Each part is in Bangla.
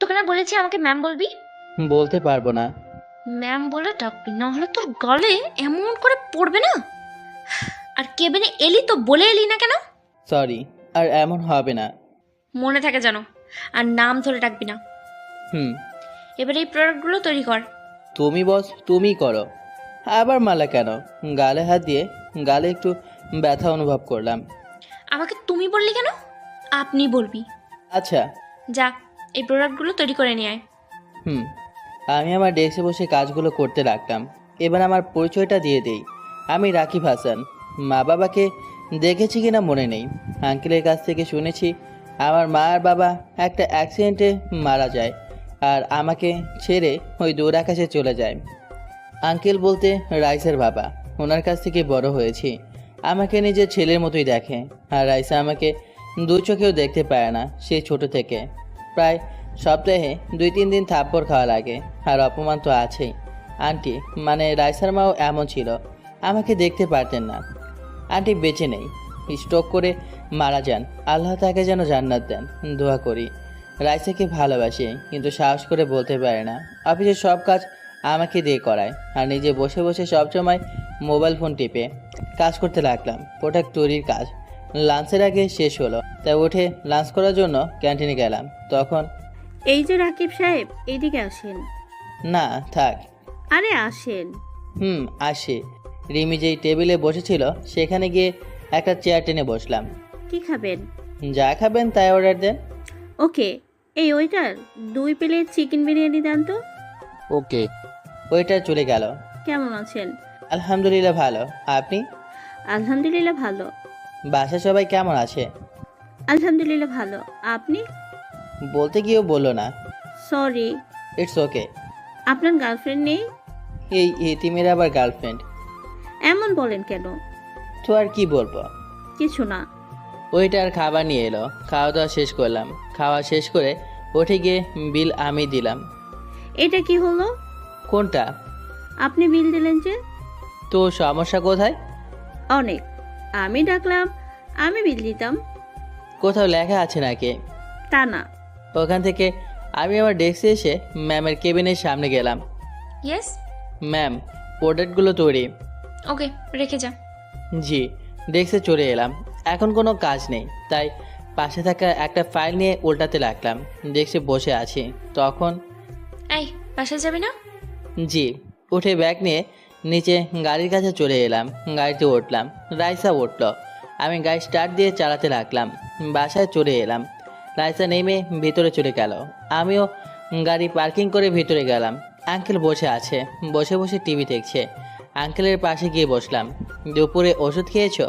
তোকে না বলেছি আমাকে ম্যাম বলবি? বলতে পারবো না। ম্যাম বলে ডাকবি, না হলে তোর গলে এমন করে পড়বে না। আর কেবিনে এলি তো বলে এলি না কেন? সরি, আর এমন হবে না। মনে থাকে জানো। আর নাম ধরে ডাকবি না। হুম। এবার এই প্রোডাক্টগুলো তৈরি কর। তুমি বস, তুমি করো। আবার মালা কেন? গালে হাত দিয়ে গালে একটু ব্যথা অনুভব করলাম। আমাকে তুমি বললি কেন? আপনি বলবি। আচ্ছা। যা, এই প্রোডাক্টগুলো তৈরি করে নিয়ে আয়। হুম। আমি আমার ডেস্কে বসে কাজগুলো করতে লাগলাম। এবার আমার পরিচয়টা দিয়ে দেই। আমি রাকিব হাসান। মা বাবাকে দেখেছি কিনা মনে নেই। আঙ্কেলের কাছ থেকে শুনেছি আমার মা আর বাবা একটা অ্যাক্সিডেন্টে মারা যায়, আর আমাকে ছেড়ে ওই দূর আকাশে চলে যায়। আঙ্কেল বলতে রাইসের বাবা। ওনার কাছ থেকে বড় হয়েছি। আমাকে নিজের ছেলের মতোই দেখে। আর রাইসা আমাকে দু চোখেও দেখতে পায় না সেই ছোট থেকে। প্রায় সপ্তাহে 2-3 দিন থাপ্পড় খাওয়া লাগে, আর অপমান তো আছেই। আন্টি মানে রাইসার মাও এমন ছিল, আমাকে দেখতে পারতেন না। আন্টি বেঁচে নেই, স্ট্রোক করে মারা যান। আল্লাহ তাকে যেন জান্নাত দেন, দোয়া করি। রাইসাকে ভালোবাসি, কিন্তু সাহস করে বলতে পারে না। অফিসের সব কাজ আমাকে দিয়ে করায়, আর নিজে বসে বসে সবসময় মোবাইল ফোন টিপে কাজ করতে লাগলাম। প্রোডাক্ট তৈরির কাজ লাঞ্চের আগে শেষ হলো, তাই উঠে লাঞ্চ করার জন্য ক্যান্টিনে গেলাম। তখন এই যে রাকিব সাহেব, এইদিকে আসেন। না থাক। আরে আসেন। আসি। রিমি যেই টেবিলে বসেছিল সেখানে গিয়ে একটা চেয়ার টেনে বসলাম। কি খাবেন? যা খাবেন তাই অর্ডার দেন। ওকে। এই ওইটার 2 প্লেট চিকেন বিরিয়ানি দেন তো। ওকে। ওইটা চলে গেল। কেমন আছেন? আলহামদুলিল্লাহ ভালো। আপনি? আলহামদুলিল্লাহ ভালো। বাসা সবাই কেমন আছে? আলহামদুলিল্লাহ ভালো। আপনি? বলতে গিয়েও বললো না। সরি। It's okay. আপনার গার্লফ্রেন্ড নেই? এই এতিমের আবার গার্লফ্রেন্ড? এমন বলেন কেন? তো আর কি বলবো। কিছু না। ওইটার খাবার নিয়ে এলো, খাওয়া দাওয়া শেষ করলাম। খাওয়া শেষ করে উঠে গিয়ে বিল আমি দিলাম। এটা কি হলো? কোনটা? আপনি বিল দিলেন যে? তো সমস্যা কোথায়? অনেক। আমি ডাকলাম, আমি বিল দিতাম। কোথাও লেখা আছে নাকি? তা না। ওখান থেকে আমি আমার ডেস্কে এসে ম্যামের কেবিনের সামনে গেলাম। ইয়েস। ম্যাম, প্রোডাক্টগুলো তৈরি। ওকে, রেখে যা। জি। ডেস্কে চলে এলাম। এখন কোনো কাজ নেই, তাই পাশে থাকা একটা ফাইল নিয়ে উল্টাতে লাগলাম। ডেস্কে বসে আছি তখন। এই, বাসায় যাবি না? জি। উঠে ব্যাগ নিয়ে নিচে গাড়ির কাছে চলে এলাম। গাড়িতে উঠলাম, রাইসা উঠলো। আমি গাড়ি স্টার্ট দিয়ে চালাতে লাগলাম। বাসায় চলে এলাম। রাইসা নেমে ভিতরে চলে গেল। আমিও গাড়ি পার্কিং করে ভিতরে গেলাম। আঙ্কেল বসে আছে, বসে বসে টিভি দেখছে। আঙ্কেলের পাশে গিয়ে বসলাম। দুপুরে ওষুধ খেয়েছো?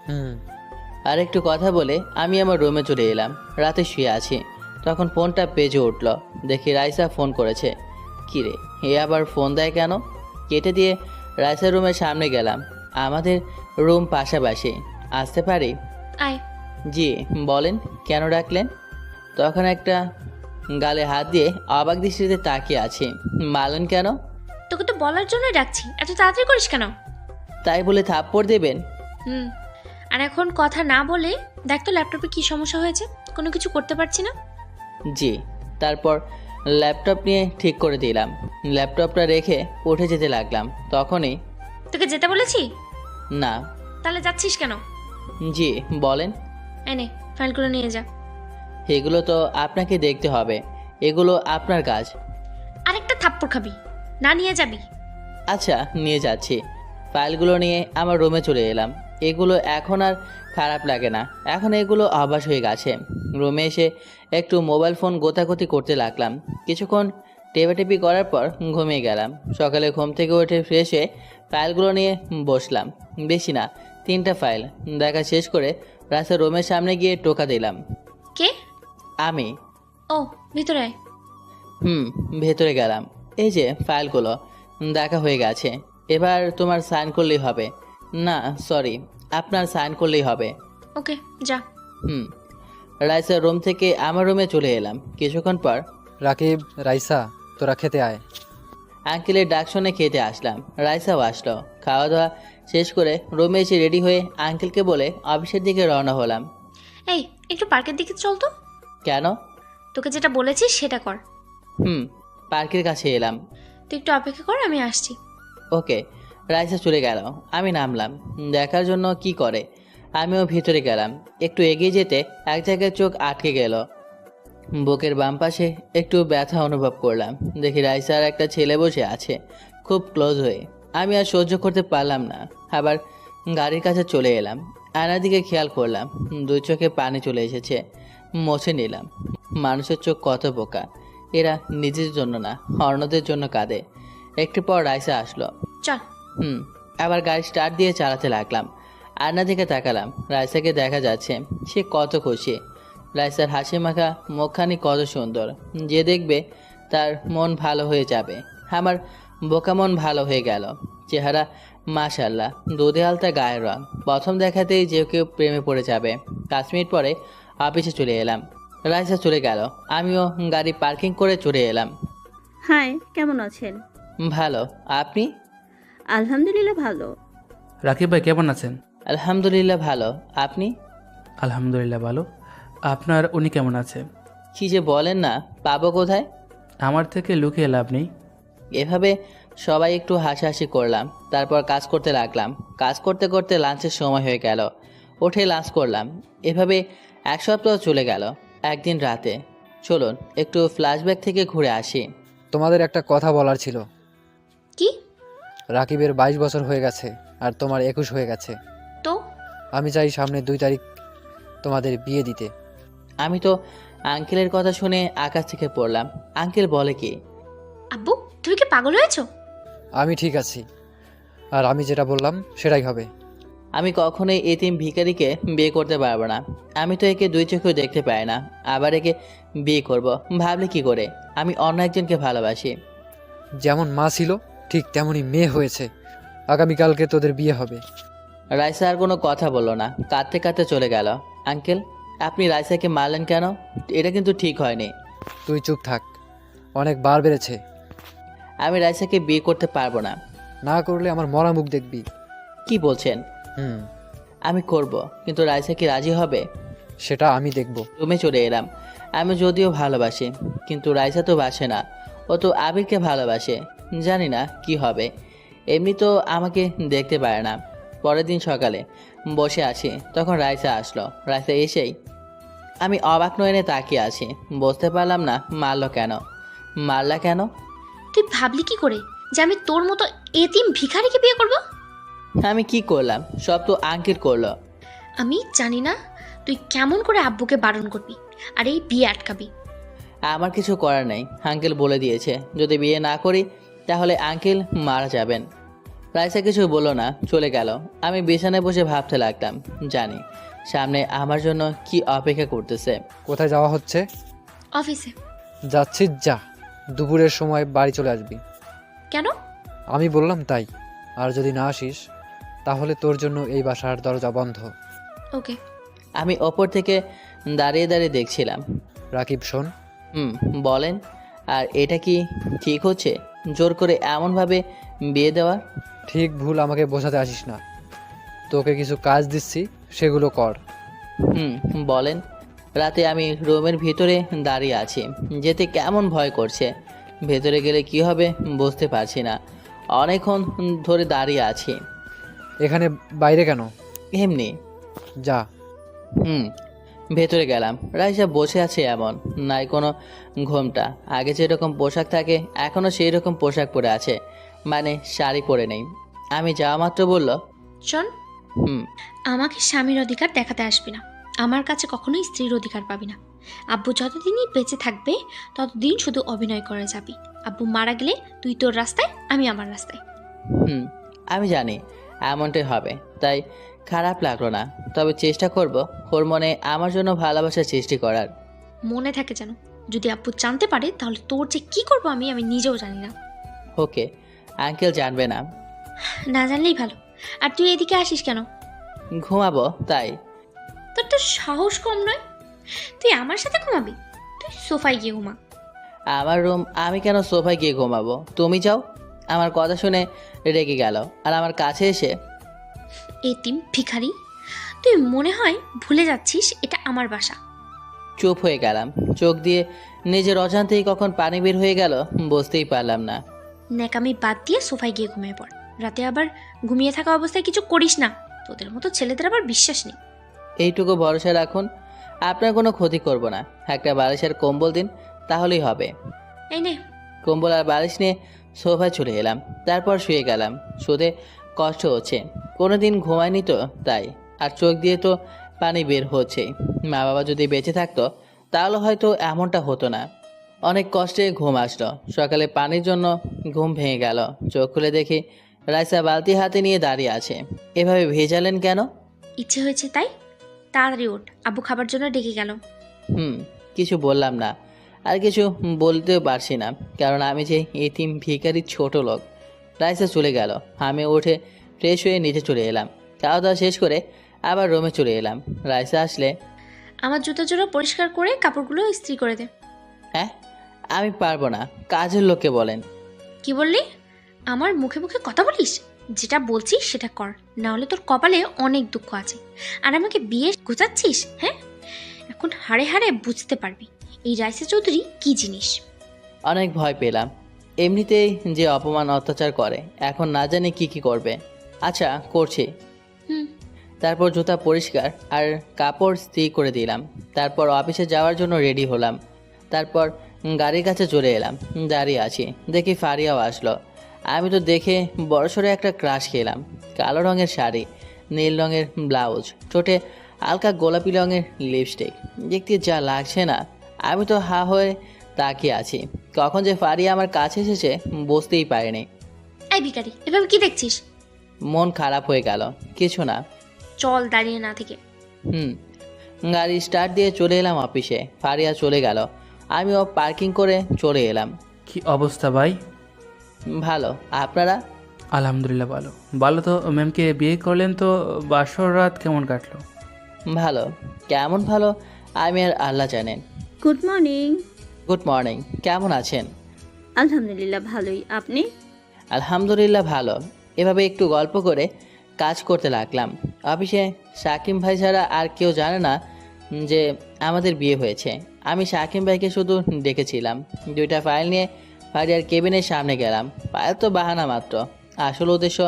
হুম। আর একটু কথা বলে আমি আমার রুমে চলে এলাম। রাতে শুয়ে আছি, তখন ফোনটা বেজে উঠলো। দেখি রাইসা ফোন করেছে। কিরে, এ আবার ফোন দেয় কেন? কেটে দিয়ে রাইসার রুমের সামনে গেলাম। আমাদের রুম পাশাপাশি। আসতে পারি? আয়। জি বলেন, কেন ডাকলেন? তখন একটা গালে হাত দিয়ে অবাক দৃষ্টিতে তাকিয়ে আছি। মারলেন কেন? তোকে তো বলার জন্যই ডাকছি, এত তাড়াতাড়ি করিস কেন? তাই বলে থাপ্পড় দেবেন? হুম। আর এখন কথা না বলে দেখ তো ল্যাপটপে কি সমস্যা হয়েছে। কোনো কিছু করতে পারছি না। জি। তারপর ল্যাপটপ নিয়ে ঠিক করে দিলাম। ল্যাপটপটা রেখে উঠে যেতে লাগলাম। তখনই। তোকে যেতে বলেছি? না। তাহলে যাচ্ছিস কেন? জি বলেন। এনে ফাইলগুলো নিয়ে যা। এগুলো তো আপনাকে দেখতে হবে, এগুলো আপনার কাজ। আরেকটা থাপ্পড় খাবি না, নিয়ে যাবি। আচ্ছা নিয়ে যাচ্ছি। ফাইলগুলো নিয়ে আমার রুমে চলে এলাম। এগুলো এখন আর খারাপ লাগে না, এখন এগুলো অভ্যাস হয়ে গেছে। রুমে এসে একটু মোবাইল ফোন গোতাগুতি করতে লাগলাম। কিছুক্ষণ টেপাটেপি করার পর ঘুমিয়ে গেলাম। সকালে ঘুম থেকে উঠে ফ্রেশ হয়ে ফাইলগুলো নিয়ে বসলাম। বেশি না, 3টা ফাইল দেখা শেষ করে রাস্তার রুমের সামনে গিয়ে টোকা দিলাম। কে? আমি। ও, ভিতরে আয়। ভেতরে গেলাম। এই যে ফাইলগুলো দেখা হয়ে গেছে। এবার তোমার সাইন করলেই হবে। না সরি, আপনার সাইন করলেই হবে। ওকে, যা। রাইসার রুম থেকে আমার রুমে চলে এলাম। কিছুক্ষণ পর রাকিব, রাইসা, তোরা খেতে আয়। আঙ্কেলের ডাক শুনে খেতে আসলাম। রাইসাও আসলো। খাওয়া দাওয়া শেষ করে রুমে এসে রেডি হয়ে আঙ্কেলকে বলে অফিসের দিকে রওনা হলাম। এই, একটু পার্কের দিকে চল তো। কেন? তোকে যেটা বলেছি সেটা কর। পার্কের কাছে এলাম। তুই একটু অপেক্ষা কর, আমি আসছি। ওকে। রাইসা চলে গেল। আমি নামলাম দেখার জন্য কি করে। আমিও ভিতরে গেলাম। একটু এগিয়ে যেতে এক জায়গায় চোখ আটকে গেল। বুকের বাম পাশে একটু ব্যথা অনুভব করলাম। দেখি রাইসা আর একটা ছেলে বসে আছে খুব ক্লোজ হয়ে। আমি আর সহ্য করতে পারলাম না, আবার গাড়ির কাছে চলে এলাম। আয়নার দিকে খেয়াল করলাম, দুই চোখে পানি চলে এসেছে। মুছে নিলাম। মানুষের চোখ কত বোকা, এরা নিজের জন্য না অন্যদের জন্য কাঁদে। একটু পর রাইসা আসলো। চল। আবার গাড়ি স্টার্ট দিয়ে চালাতে লাগলাম। আয়না দিকে তাকালাম, রাইসাকে দেখা যাচ্ছে। সে কত খুশি। রাইসার হাসি মাখা মুখখানি কত সুন্দর, যে দেখবে তার মন ভালো হয়ে যাবে। আমার বোকা মন ভালো হয়ে গেল। চেহারা মাশাল্লাহ, দুধে আলতা গায়ের রং। প্রথম দেখাতেই যে কেউ প্রেমে পড়ে যাবে। 5 মিনিট পরে অফিসে চলে এলাম। রাইসা চলে গেল, আমিও গাড়ি পার্কিং করে চলে এলাম। হাই, কেমন আছেন? ভালো, আপনি? আলহামদুলিল্লাহ ভালো। রাকিব ভাই কেমন আছেন? আলহামদুলিল্লাহ ভালো, আপনি? আলহামদুলিল্লাহ ভালো। আপনার উনি কেমন আছে? কি যে বলেন না, পাবো কোথায়? আমার থেকে লুকিয়ে লাভ নেই। এভাবে সবাই একটু হাসাহাসি করলাম। তারপর কাজ করতে লাগলাম। কাজ করতে করতে লাঞ্চের সময় হয়ে গেল। উঠে লাঞ্চ করলাম। এভাবে 1 সপ্তাহ চলে গেল। একদিন রাতে, চলুন একটু ফ্ল্যাশব্যাক থেকে ঘুরে আসি। তোমাদের একটা কথা বলার ছিল। কি? রাকিবের 22 বছর হয়ে গেছে আর তোমার 21 হয়ে গেছে। তো আমি চাই সামনে 2 তারিখ তোমাদের বিয়ে দিতে। আমি তো আঙ্কেলের কথা শুনে আকাশ থেকে পড়লাম। আঙ্কেল বলে কি? আব্বু, তুমি কি পাগল হয়েছো? আমি ঠিক আছি, আর আমি যেটা বললাম সেটাই হবে। আমি কখনোই এতিম ভিখারিকে বিয়ে করতে পারবো না। আমি তো একে 2 চোখেও দেখতে পাই না, আবার একে বিয়ে করব ভাবলে কি করে? আমি অন্য একজনকে ভালোবাসি। যেমন মা ছিল ঠিক তেমনই মেয়ে হয়েছে। আগামীকালকে তোদের বিয়ে হবে। রাইসা আর কোনো কথা বললো না, কাঁদতে কাঁদতে চলে গেল। আঙ্কেল, আপনি রাইসাকে মারলেন কেন? এটা কিন্তু ঠিক হয়নি। তুই চুপ থাক, অনেক বার বেড়েছে। আমি রাইসাকে বিয়ে করতে পারবো না। না করলে আমার মরা মুখ দেখবি। কি বলছেন? আমি করব, কিন্তু রাইসা কি রাজি হবে? সেটা আমি দেখব। রুমে চলে এলাম। আমি যদিও ভালোবাসি, কিন্তু রাইসা তো বাসে না। ও তো আবিরকে ভালোবাসে। জানি না কি হবে। এমনি তো আমাকে দেখতে পারে না। পরের দিন সকালে বসে আছি, তখন রাইসা আসলো। রাইসা এসেই আমি অবাক নয়নে তাকিয়ে আছি। বুঝতে পারলাম না মারলো কেন। মারলা কেন? তুই ভাবলি কি করে যে আমি তোর মতো এতিম ভিখারিকে বিয়ে করব? আমি কি করলাম? সব তো আঙ্কেল করলো। আমি জানি না তুই কেমন করে আব্বুকে বারণ করবি আর এই বিয়ে আটকাবি। আমার কিছু করার নেই, আঙ্কেল বলে দিয়েছে যদি বিয়ে না করি তাহলে আঙ্কেল মারা যাবেন। রাইসা কিছু বললো না, চলে গেল। আমি বিছানায় বসে ভাবতে লাগলাম, জানি সামনে আমার জন্য কি অপেক্ষা করতেছে। কোথায় যাওয়া হচ্ছে? অফিসে। যাচ্ছিস যা, দুপুরের সময় বাড়ি চলে আসবি। কেন? আমি বললাম তাই। আর যদি না আসিস তাহলে তোর জন্য এই বাসার দরজা বন্ধ। ওকে। আমি ওপর থেকে দাঁড়িয়ে দাঁড়িয়ে দেখছিলাম। রাকিব শোন। বলেন। আর এটা কি ঠিক হচ্ছে জোর করে এমনভাবে বিয়ে দেওয়া? ঠিক ভুল আমাকে বোঝাতে আসিস না। তোকে কিছু কাজ দিচ্ছি, সেগুলো কর। বলেন। রাতে আমি রুমের ভিতরে দাঁড়িয়ে আছি, যেতে কেমন ভয় করছে। ভেতরে গেলে কি হবে বুঝতে পারছি না। অনেকক্ষণ ধরে দাঁড়িয়ে আছি। এখানে বাইরে কেন? এমনি। যা। ভেতরে গেলাম। রাইসা বসে আছে, এমন নাই কোনো ঘোমটা। আগে যেরকম পোশাক থাকে এখনও সেই রকম পোশাক পরে আছে, মানে শাড়ি পরে নেই। আমি যাওয়া মাত্র বলল, শোন, আমাকে স্বামীর অধিকার দেখাতে আসবি না। আমার কাছে কখনোই স্ত্রীর অধিকার পাবি না। আব্বু যতদিনই বেঁচে থাকবে ততদিন শুধু অভিনয় করে যাবি। আব্বু মারা গেলে তুই তোর রাস্তায়, আমি আমার রাস্তায়। আমি জানি এমনটাই হবে, তাই খারাপ লাগলো না। তবে চেষ্টা করব ওর মনে আমার জন্য ভালোবাসা সৃষ্টি করার। মনে থাকে যেন, যদি আব্বু জানতে পারে তাহলে তোর যে কি করবো আমি নিজেও জানি না। ওকে, আঙ্কেল জানবে না। না জানলেই ভালো। আর তুই এদিকে আসিস কেন? ঘুমাবো তাই। তোর তো সাহস কম নয়, তুই আমার সাথে ঘুমাবি? তুই সোফায় গিয়ে ঘুমা। আমার রুম, আমি কেন সোফায় গিয়ে ঘুমাবো? তুমি যাও। আমার কথা শুনে রেগে গেল আর আমার কাছে এসে, এতিম ভিখারি, তুই মনে হয় ভুলে যাচ্ছিস এটা আমার বাসা। চুপ হয়ে গেলাম। চোখ দিয়ে নিজের অজান্তেই কখন পানি বের হয়ে গেল বুঝতেই পারলাম না। ন্যাকামি বাদ দিয়ে সোফায় গিয়ে ঘুমিয়ে পড়। রাতে আবার ঘুমিয়ে থাকা অবস্থায় কিছু করিস না। তোদের মতো ছেলেদের আবার বিশ্বাস নেই। এইটুকু ভরসা রাখুন, আপনার কোনো ক্ষতি করব না। একটা বালিশ আর কম্বল দিন, তাহলেই হবে। এই নে। কম্বল আর বালিশ নিয়ে সোফায় চলে এলাম। তারপর শুয়ে গেলাম। শুতে কষ্ট হচ্ছে, কোনোদিন ঘুমায়নি তো তাই। আর চোখ দিয়ে তো পানি বের হচ্ছেই। মা বাবা যদি বেঁচে থাকতো তাহলে হয়তো এমনটা হতো না। অনেক কষ্টে ঘুম আসলো। সকালে পানির জন্য ঘুম ভেঙে গেল। চোখ খুলে দেখি রাইসা বালতি হাতে নিয়ে দাঁড়িয়ে আছে। এভাবে ভেজালেন কেন? ইচ্ছে হয়েছে তাই। তাড়াতাড়ি ওঠ, আব্বু খাবার জন্য ডেকে গেল। কিছু বললাম না, আর কিছু বলতেও পারছি না, কারণ আমি যে এতিম ভিখারির ছোট লোক। রাইসা চলে গেল। আমি উঠে ফ্রেশ হয়ে নিচে চলে এলাম। খাওয়া দাওয়া শেষ করে আবার রুমে চলে এলাম। রাইসা আসলে, আমার জুতো জোড়া পরিষ্কার করে কাপড়গুলো ইস্ত্রি করে দে। হ্যাঁ আমি পারবো না, কাজের লোককে বলেন। কি বললি? আমার মুখে মুখে কথা বলিস? যেটা বলছিস সেটা কর, না হলে তোর কপালে অনেক দুঃখ আছে। আর আমাকে বিয়ে গোছাচ্ছিস? হ্যাঁ, এখন হাড়ে হাড়ে বুঝতে পারবি এই রাইসা চৌধুরী কি জিনিস। অনেক ভয় পেলাম। এমনিতেই যে অপমান অত্যাচার করে, এখন না জানি কি কি করবে। আচ্ছা করছি। হুম। তারপর জুতা পরিষ্কার আর কাপড় ইস্ত্রি করে দিলাম। তারপর অফিসে যাওয়ার জন্য রেডি হলাম। তারপর গাড়ির কাছে চলে এলাম। দাঁড়িয়ে আছি, দেখি ফারিয়াও আসলো। আমি তো দেখে বড়সড় একটা ক্রাশ খেলাম। কালো রঙের শাড়ি, নীল রঙের ব্লাউজ, ঠোঁটে হালকা গোলাপি রঙের লিপস্টিক, দেখতে যা লাগছে না। আমি তো হা হয়ে তাকিয়ে আছি। কখন যে ফারিয়া আমার কাছে এসেছে বুঝতেই পারিনি। এই ভিখারি, এভাবে কি দেখছিস? মন খারাপ হয়ে গেল। কিছু না। চল দাঁড়িয়ে না থেকে। গাড়ি স্টার্ট দিয়ে চলে এলাম অফিসে। ফারিয়া চলে গেল। আমিও পার্কিং করে চলে এলাম। কি অবস্থা ভাই? ভালো, আপনারা? আলহামদুলিল্লাহ ভালো। ভালো তো ম্যামকে বিয়ে করলেন, তো বাসর রাত কেমন কাটলো? ভালো। কেমন ভালো আমি আর আল্লাহ জানেন। Good morning. Good morning. কেমন আছেন? আলহামদুলিল্লাহ ভালোই, আপনি? আলহামদুলিল্লাহ ভালো। এভাবে একটু গল্প করে কাজ করতে লাগলাম। অফিসে শাকিম ভাই ছাড়া আর কেউ জানে না যে আমাদের বিয়ে হয়েছে। আমি শাকিম ভাইকে শুধু ডেকেছিলাম। 2টা ফাইল নিয়ে ফারিয়ার কেবিনের সামনে গেলাম। ফাইল তো বাহানা মাত্র, আসল উদ্দেশ্য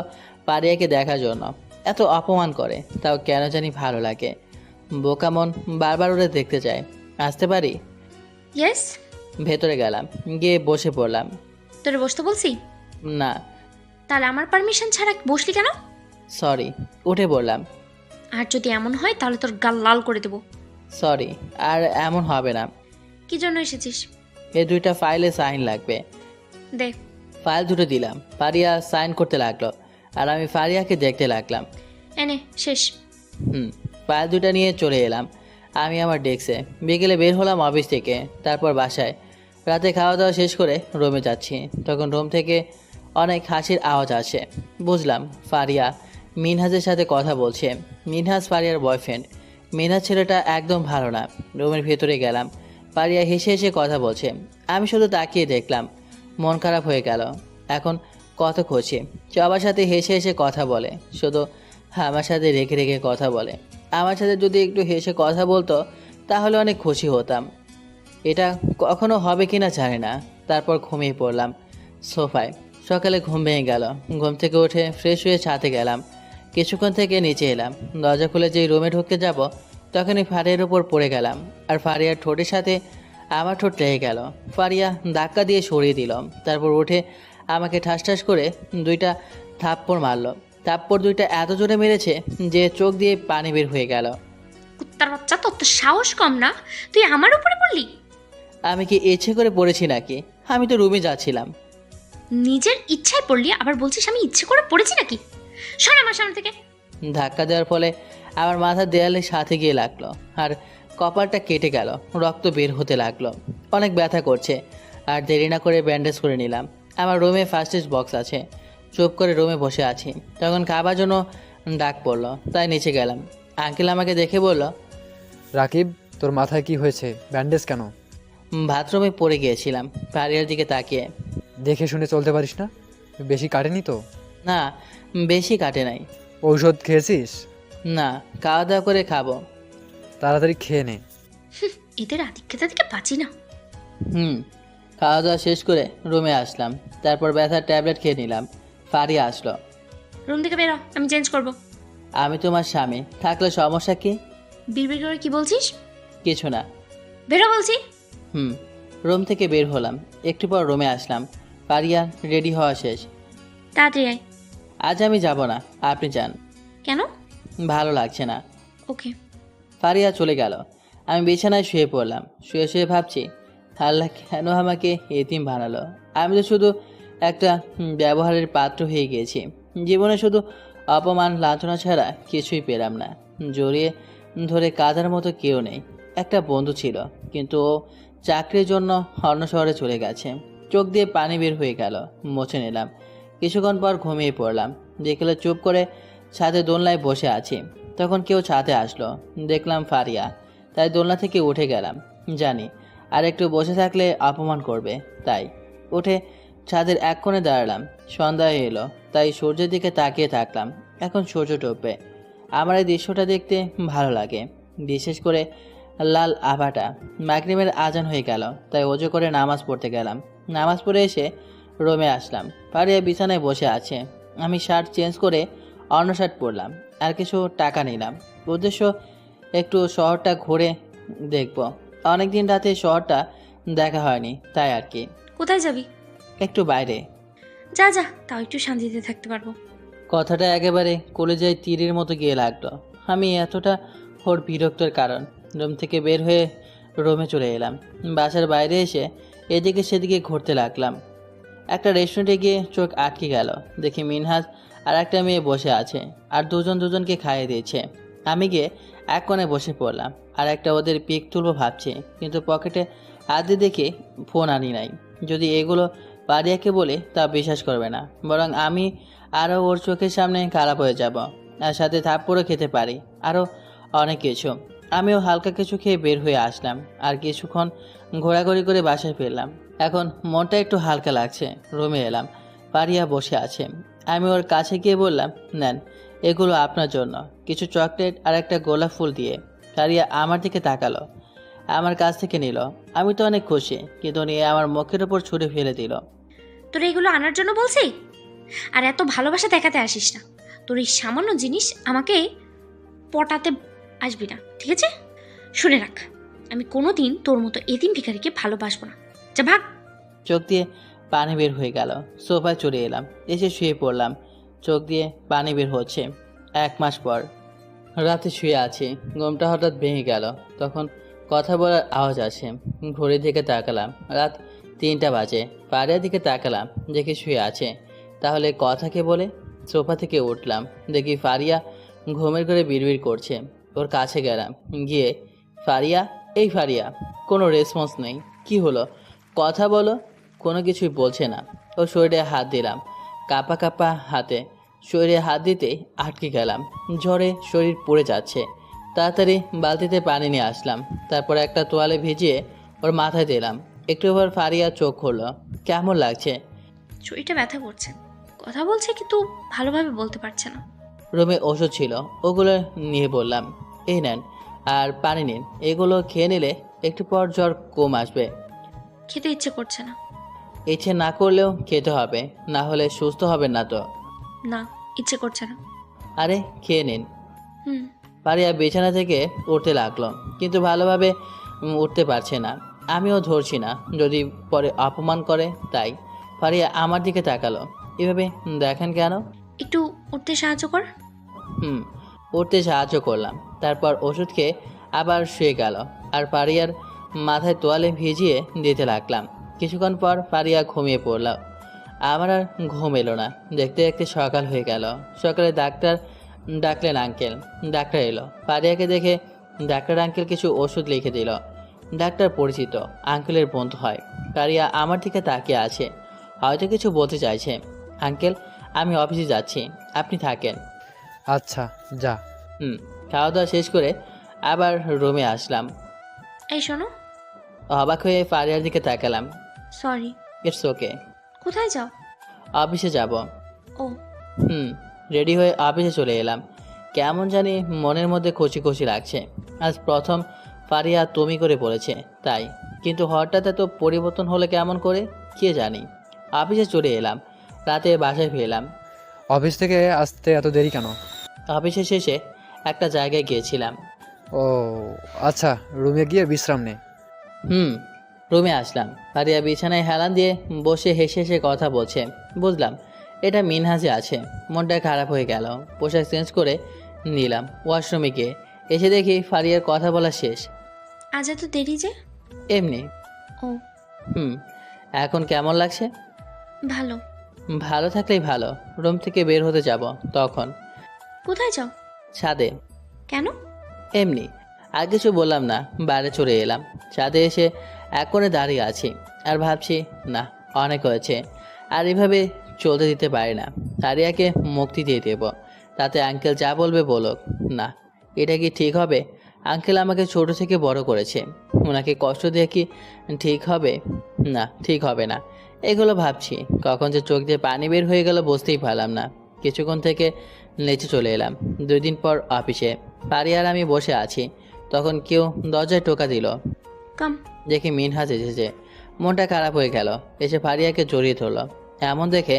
ফারিয়াকে দেখার জন্য। এত অপমান করে তাও কেন জানি ভালো লাগে। বোকা মন বারবার ওরে দেখতে চায়। আসতে পারি? ইয়েস। ভেতরে গেলাম, গিয়ে বসে পড়লাম। তোরে বসতে বলছি? না। তাহলে আমার পারমিশন ছাড়া বসলি কেন? সরি। উঠে পড়লাম। আর যদি এমন হয় তাহলে তোর গাল লাল করে দেবো। সরি, আর এমন হবে না। কি জন্য এসেছিস? এই 2টা ফাইলে সাইন লাগবে। দে। ফাইল 2টো দিলাম। ফারিয়া সাইন করতে লাগলো আর আমি ফারিয়াকে দেখতে লাগলাম। এনে শেষ। ফাইল 2টা নিয়ে চলে এলাম আমি আমার ডেস্কে। বিকেলে বের হলাম অফিস থেকে, তারপর বাসায়। রাতে খাওয়া দাওয়া শেষ করে রুমে যাচ্ছি, তখন রুম থেকে অনেক হাসির আওয়াজ আসে। বুঝলাম ফারিয়া মিনহাজের সাথে কথা বলছে। মিনহাজ ফারিয়ার বয়ফ্রেন্ড। মিনহাজ ছেলেটা একদম ভালো না। রুমের ভেতরে গেলাম। ফারিয়া হেসে হেসে কথা বলছে। আমি শুধু তাকিয়ে দেখলাম। মন খারাপ হয়ে গেল। এখন কত খুশি, সবার সাথে হেসে হেসে কথা বলে, শুধু আমার সাথে রেখে রেখে কথা বলে। আমার সাথে যদি একটু হেসে কথা বলতো তাহলে অনেক খুশি হতাম। এটা কখনো হবে কিনা জানি না। তারপর ঘুমিয়ে পড়লাম সোফায়। সকালে ঘুম ভেঙে গেল। ঘুম থেকে উঠে ফ্রেশ হয়ে ছাদে গেলাম। কিছুক্ষণ থেকে নিচে এলাম। দরজা খুলে যেই রুমে ঢুকতে যাব তখনই ফারিয়ার উপর পড়ে গেলাম। আর ফারিয়ার ঠোঁটের সাথে আমার ঠোঁট লেগে গেল। ফারিয়া ধাক্কা দিয়ে সরিয়ে দিল। তারপর উঠে আমাকে ঠাস ঠাস করে 2টা থাপ্পড় মারল। থাপ্পড় 2টা এত জোরে মেরেছে যে চোখ দিয়ে পানি বের হয়ে গেল। কুত্তার বাচ্চা, তোর তো সাহস কম না, তুই আমার উপরে পড়লি? আমি কি ইচ্ছে করে পড়েছি নাকি? আমি তো রুমে যাচ্ছিলাম। নিজের ইচ্ছায় পড়লি, আবার বলছিস আমি ইচ্ছে করে পড়েছি নাকি? সর আমার সামনে থেকে। ধাক্কা দেওয়ার ফলে আমার মাথা দেয়ালের সাথে গিয়ে লাগলো আর কপালটা কেটে গেল। রক্ত বের হতে লাগলো। অনেক ব্যথা করছে। আর দেরি না করে ব্যান্ডেজ করে নিলাম। আমার রুমে ফার্স্ট এড বক্স আছে। চুপ করে রুমে বসে আছি, তখন খাবার জন্য ডাক পড়লো, তাই নিচে গেলাম। আঙ্কেল আমাকে দেখে বলল, রাকিব, তোর মাথায় কি হয়েছে? ব্যান্ডেজ কেন? বাথরুমে পড়ে গিয়েছিলাম। ফারিয়ার দিকে তাকিয়ে। দেখে শুনে চলতে পারিস না? বেশি কাটেনি তো? না, বেশি কাটে নাই। ঔষধ খেয়েছিস? না, খাওয়া দাওয়া করে খাবো। তাড়াতাড়ি খেয়ে নে। এদের আদিক্ষেতা থেকে বাঁচি না। হুম। খাওয়া দাওয়া শেষ করে রুমে আসলাম, তারপর ব্যথার ট্যাবলেট খেয়ে নিলাম। ফারিয়া আসলো। রুম থেকে বেরো, আমি চেঞ্জ করব। আমি তোমার স্বামী, থাকলে সমস্যা কি? বিড়বিড় করে কি বলছিস? কিছু না। বেরো বলছি। হুম। রুম থেকে বের হলাম, একটু পর রুমে আসলাম। ফারিয়া রেডি হওয়া শেষ। তাড়াতাড়ি আয়। আজ আমি যাব না, আপনি যান। কেন? ভালো লাগছে না। ওকে। ফারিয়া চলে গেল। আমি বিছানায় শুয়ে পড়লাম। শুয়ে শুয়ে ভাবছি, আল্লাহ কেন আমাকে এতিম বানালো? আমি তো শুধু একটা ব্যবহারের পাত্র হয়ে গিয়েছি। জীবনে শুধু অপমান লাঞ্ছনা ছাড়া কিছুই পেলাম না। জড়িয়ে ধরে কাঁদার মতো কেউ নেই। একটা বন্ধু ছিল, কিন্তু ও চাকরির জন্য অন্য শহরে চলে গেছে। চোখ দিয়ে পানি বের হয়ে গেল, মুছে নিলাম। কিছুক্ষণ পর ঘুমিয়ে পড়লাম। দেখলে চুপ করে ছাদে দোলনায় বসে আছি। তখন কেউ ছাদে আসলো, দেখলাম ফারিয়া। তাই দোলনা থেকে উঠে গেলাম। জানি আর একটু বসে থাকলে অপমান করবে, তাই উঠে ছাদের এক কোণে দাঁড়ালাম। সন্ধ্যা হয়ে এলো, তাই সূর্যের দিকে তাকিয়ে থাকলাম। এখন সূর্য ডুববে। আমার এই দৃশ্যটা দেখতে ভালো লাগে, বিশেষ করে লাল আভাটা। মাগরিবের আজান হয়ে গেল, তাই ওযু করে নামাজ পড়তে গেলাম। নামাজ পড়ে এসে রুমে আসলাম। ফারিয়া বিছানায় বসে আছে। আমি শার্ট চেঞ্জ করে অন্য শার্ট পরলাম, আর কিছু টাকা নিলাম। উদ্দেশ্য একটু শহরটা ঘুরে দেখব। অনেকদিন রাতে শহরটা দেখা হয়নি, তাই আর কি। কোথায় যাবি? একটু বাইরে। যা যা, তাও একটু শান্তিতে থাকতে পারবো। কথাটা একেবারে কলেজায় তীরের মতো গিয়ে লাগলো। আমি এতটা ওর বিরক্তর কারণ। রুম থেকে বের হয়ে রুমে চলে এলাম। বাসার বাইরে এসে এদিকে সেদিকে ঘুরতে লাগলাম। একটা রেস্টুরেন্টে গিয়ে চোখ আটকে গেল। দেখি মিনহাজ আর একটা মেয়ে বসে আছে, আর দুজন দুজনকে খাইয়ে দিয়েছে। আমি গিয়ে এক কোণে বসে পড়লাম, আর একটা ওদের পিক তুলবো ভাবছি, কিন্তু পকেটে হাত দিয়ে দেখি ফোন আনি নাই। যদি এগুলো পারিয়াকে বলে তা বিশ্বাস করবে না, বরং আমি আরও ওর চোখের সামনে খারাপ হয়ে যাব, আর সাথে থাপ্পড়ও খেতে পারি, আরও অনেক কিছু। আমিও হালকা কিছু খেয়ে বের হয়ে আসলাম, আর কিছুক্ষণ ঘোরাঘুরি করে বাসায় ফিরলাম। এখন মনটা একটু হালকা লাগছে। রুমে এলাম, পারিয়া বসে আছে। আমি ওর কাছে গিয়ে বললাম, নেন, এগুলো আপনার জন্য। কিছু চকলেট আর একটা গোলাপ ফুল দিয়ে। পারিয়া আমার দিকে তাকালো, আমার কাছ থেকে নিল। আমি তো অনেক খুশি, কিন্তু নিয়ে আমার মুখের ওপর ছুঁড়ে ফেলে দিল। তোর এগুলো আনার জন্য বলছি? আর এত ভালোবাসা দেখাতে আসিস না। তোর এই সামান্য জিনিস আমাকে পটাতে আসবি না, ঠিক আছে? শুনে রাখ, আমি কোনোদিন তোর মতো এতিম ভিখারিকে ভালোবাসবো না। যা ভাগ। চোখ দিয়ে পানি বের হয়ে গেল। সোফায় চলে এলাম, এসে শুয়ে পড়লাম। চোখ দিয়ে পানি বের হচ্ছে। 1 মাস পর রাতে শুয়ে আছি, ঘুমটা হঠাৎ ভেঙে গেল। তখন কথা বলার আওয়াজ আসে। ঘড়ির দিকে তাকালাম, রাত 3টা বাজে। পাড়িয়ার দিকে তাকালাম, দেখে শুয়ে আছে। তাহলে কথা কে বলে? সোফা থেকে উঠলাম, দেখি ফারিয়া ঘুমের ঘরে বিড়বিড় করছে। ওর কাছে গেলাম, গিয়ে, ফারিয়া, এই ফারিয়া। কোনো রেসপন্স নেই। কি হলো? কথা বলো। কোনো কিছুই বলছে না। ওর শরীরে হাত দিলাম, কাঁপা কাঁপা হাতে। শরীরে হাত দিতেই আটকে গেলাম। জ্বরে শরীর পুড়ে যাচ্ছে। তাড়াতাড়ি বালতিতে পানি নিয়ে আসলাম, তারপর একটা তোয়ালে ভিজিয়ে ওর মাথায় দিলাম। একটু পর ফারিয়া চোখ খুলল। কেমন লাগছে? শরীরটা ব্যথা করছে। কথা বলছে কিন্তু ভালোভাবে বলতে পারছে না। রুমে ওষুধ ছিল, ওগুলো নিয়ে বললাম, এই নেন, আর পানি নিন। এগুলো খেয়ে নিলে একটু পর জ্বর কম আসবে। খেতে ইচ্ছে করছে না। ইচ্ছে না করলেও খেতে হবে, না হলে সুস্থ হবেন না তো। না, ইচ্ছে করছে না। আরে খেয়ে নিন। হুম। পারিয়া বিছানা থেকে উঠতে লাগলো, কিন্তু ভালোভাবে উঠতে পারছে না। আমিও ধরছি না, যদি পরে অপমান করে, তাই। পারিয়া আমার দিকে তাকালো। এভাবে দেখেন কেন? একটু উঠতে সাহায্য কর। উঠতে সাহায্য করলাম। তারপর ওষুধ খেয়ে আবার শুয়ে গেল, আর পারিয়ার মাথায় তোয়ালে ভিজিয়ে দিতে লাগলাম। কিছুক্ষণ পর পারিয়া ঘুমিয়ে পড়ল। আমার আর ঘুম এলো না। দেখতে দেখতে সকাল হয়ে গেল। সকালে ডাক্তার ডাকলেন আঙ্কেল। ডাক্তার এলো। পারিয়াকে দেখে ডাক্তার আঙ্কেল কিছু ওষুধ লিখে দিল। ডাক্তার পরিচিত, আঙ্কেলের বন্ধু হয়। পারিয়া আমার দিকে তাকিয়ে আছে, হয়তো কিছু বলতে চাইছে। আঙ্কেল, আমি অফিসে যাচ্ছি, আপনি থাকেন। আচ্ছা, যা। খাওয়া দাওয়া শেষ করে আবার রুমে আসলাম। এই শোনো। অবাক হয়ে ফারিয়ার দিকে তাকালাম। সরি। It's okay. কোথায় যাও? অফিসে যাব। ও। রেডি হয়ে অফিসে চলে এলাম। কেমন জানি মনের মধ্যে খুশি খুশি লাগছে। আজ প্রথম ফারিয়া তুমি করে বলেছে তাই, কিন্তু হঠাৎ এত পরিবর্তন হলে কেমন করে কে জানি। অফিসে চলে এলাম, রাতে বাসায় ফিরলাম। অফিস থেকে আসতে এত দেরি কেন? অফিসে শেষে একটা জায়গায় গিয়েছিলাম। ও আচ্ছা, রুমে গিয়ে বিশ্রাম নে। রুমে আসলাম। ফারিয়া বিছানায় হেলান দিয়ে বসে হেসে হেসে কথা বলছে। বুঝলাম এটা মিনহাজে আছে। মনটা খারাপ হয়ে গেল। পোশাক চেঞ্জ করে নিলাম। ওয়াশরুমে গিয়ে এসে দেখি ফারিয়ার কথা বলা শেষ। আজ এত দেরি যে? এমনি। ও এখন কেমন লাগছে? ভালো। ভালো থাকলেই ভালো। রুম থেকে বের হতে যাব তখন। কোথায় যাও? ছাদে। কেন? এমনি। আর কিছু বললাম না, বাইরে চলে এলাম। ছাদে এসে এক কোণে দাঁড়িয়ে আছি আর ভাবছি, না অনেক হয়েছে, আর এভাবে চলতে দিতে পারি না। আরিয়াকে মুক্তি দিয়ে দেব, তাতে আঙ্কেল যা বলবে বলুক। না, এটা কি ঠিক হবে? আঙ্কেল আমাকে ছোট থেকে বড় করেছে, ওনাকে কষ্ট দিয়ে কি ঠিক হবে? না, ঠিক হবে না। এগুলো ভাবছি, কখন যে চোখ দিয়ে পানি বের হয়ে গেল বুঝতেই পারলাম না। কিছুক্ষণ থেকে নেচে চলে এলাম। 2 দিন পর অফিসে পারি আর আমি বসে আছি, তখন কেউ দরজায় টোকা দিল। কাম। দেখি মিনহাজ এসেছে। মনটা খারাপ হয়ে গেল। এসে ফারিয়াকে জড়িয়ে ধরল। এমন দেখে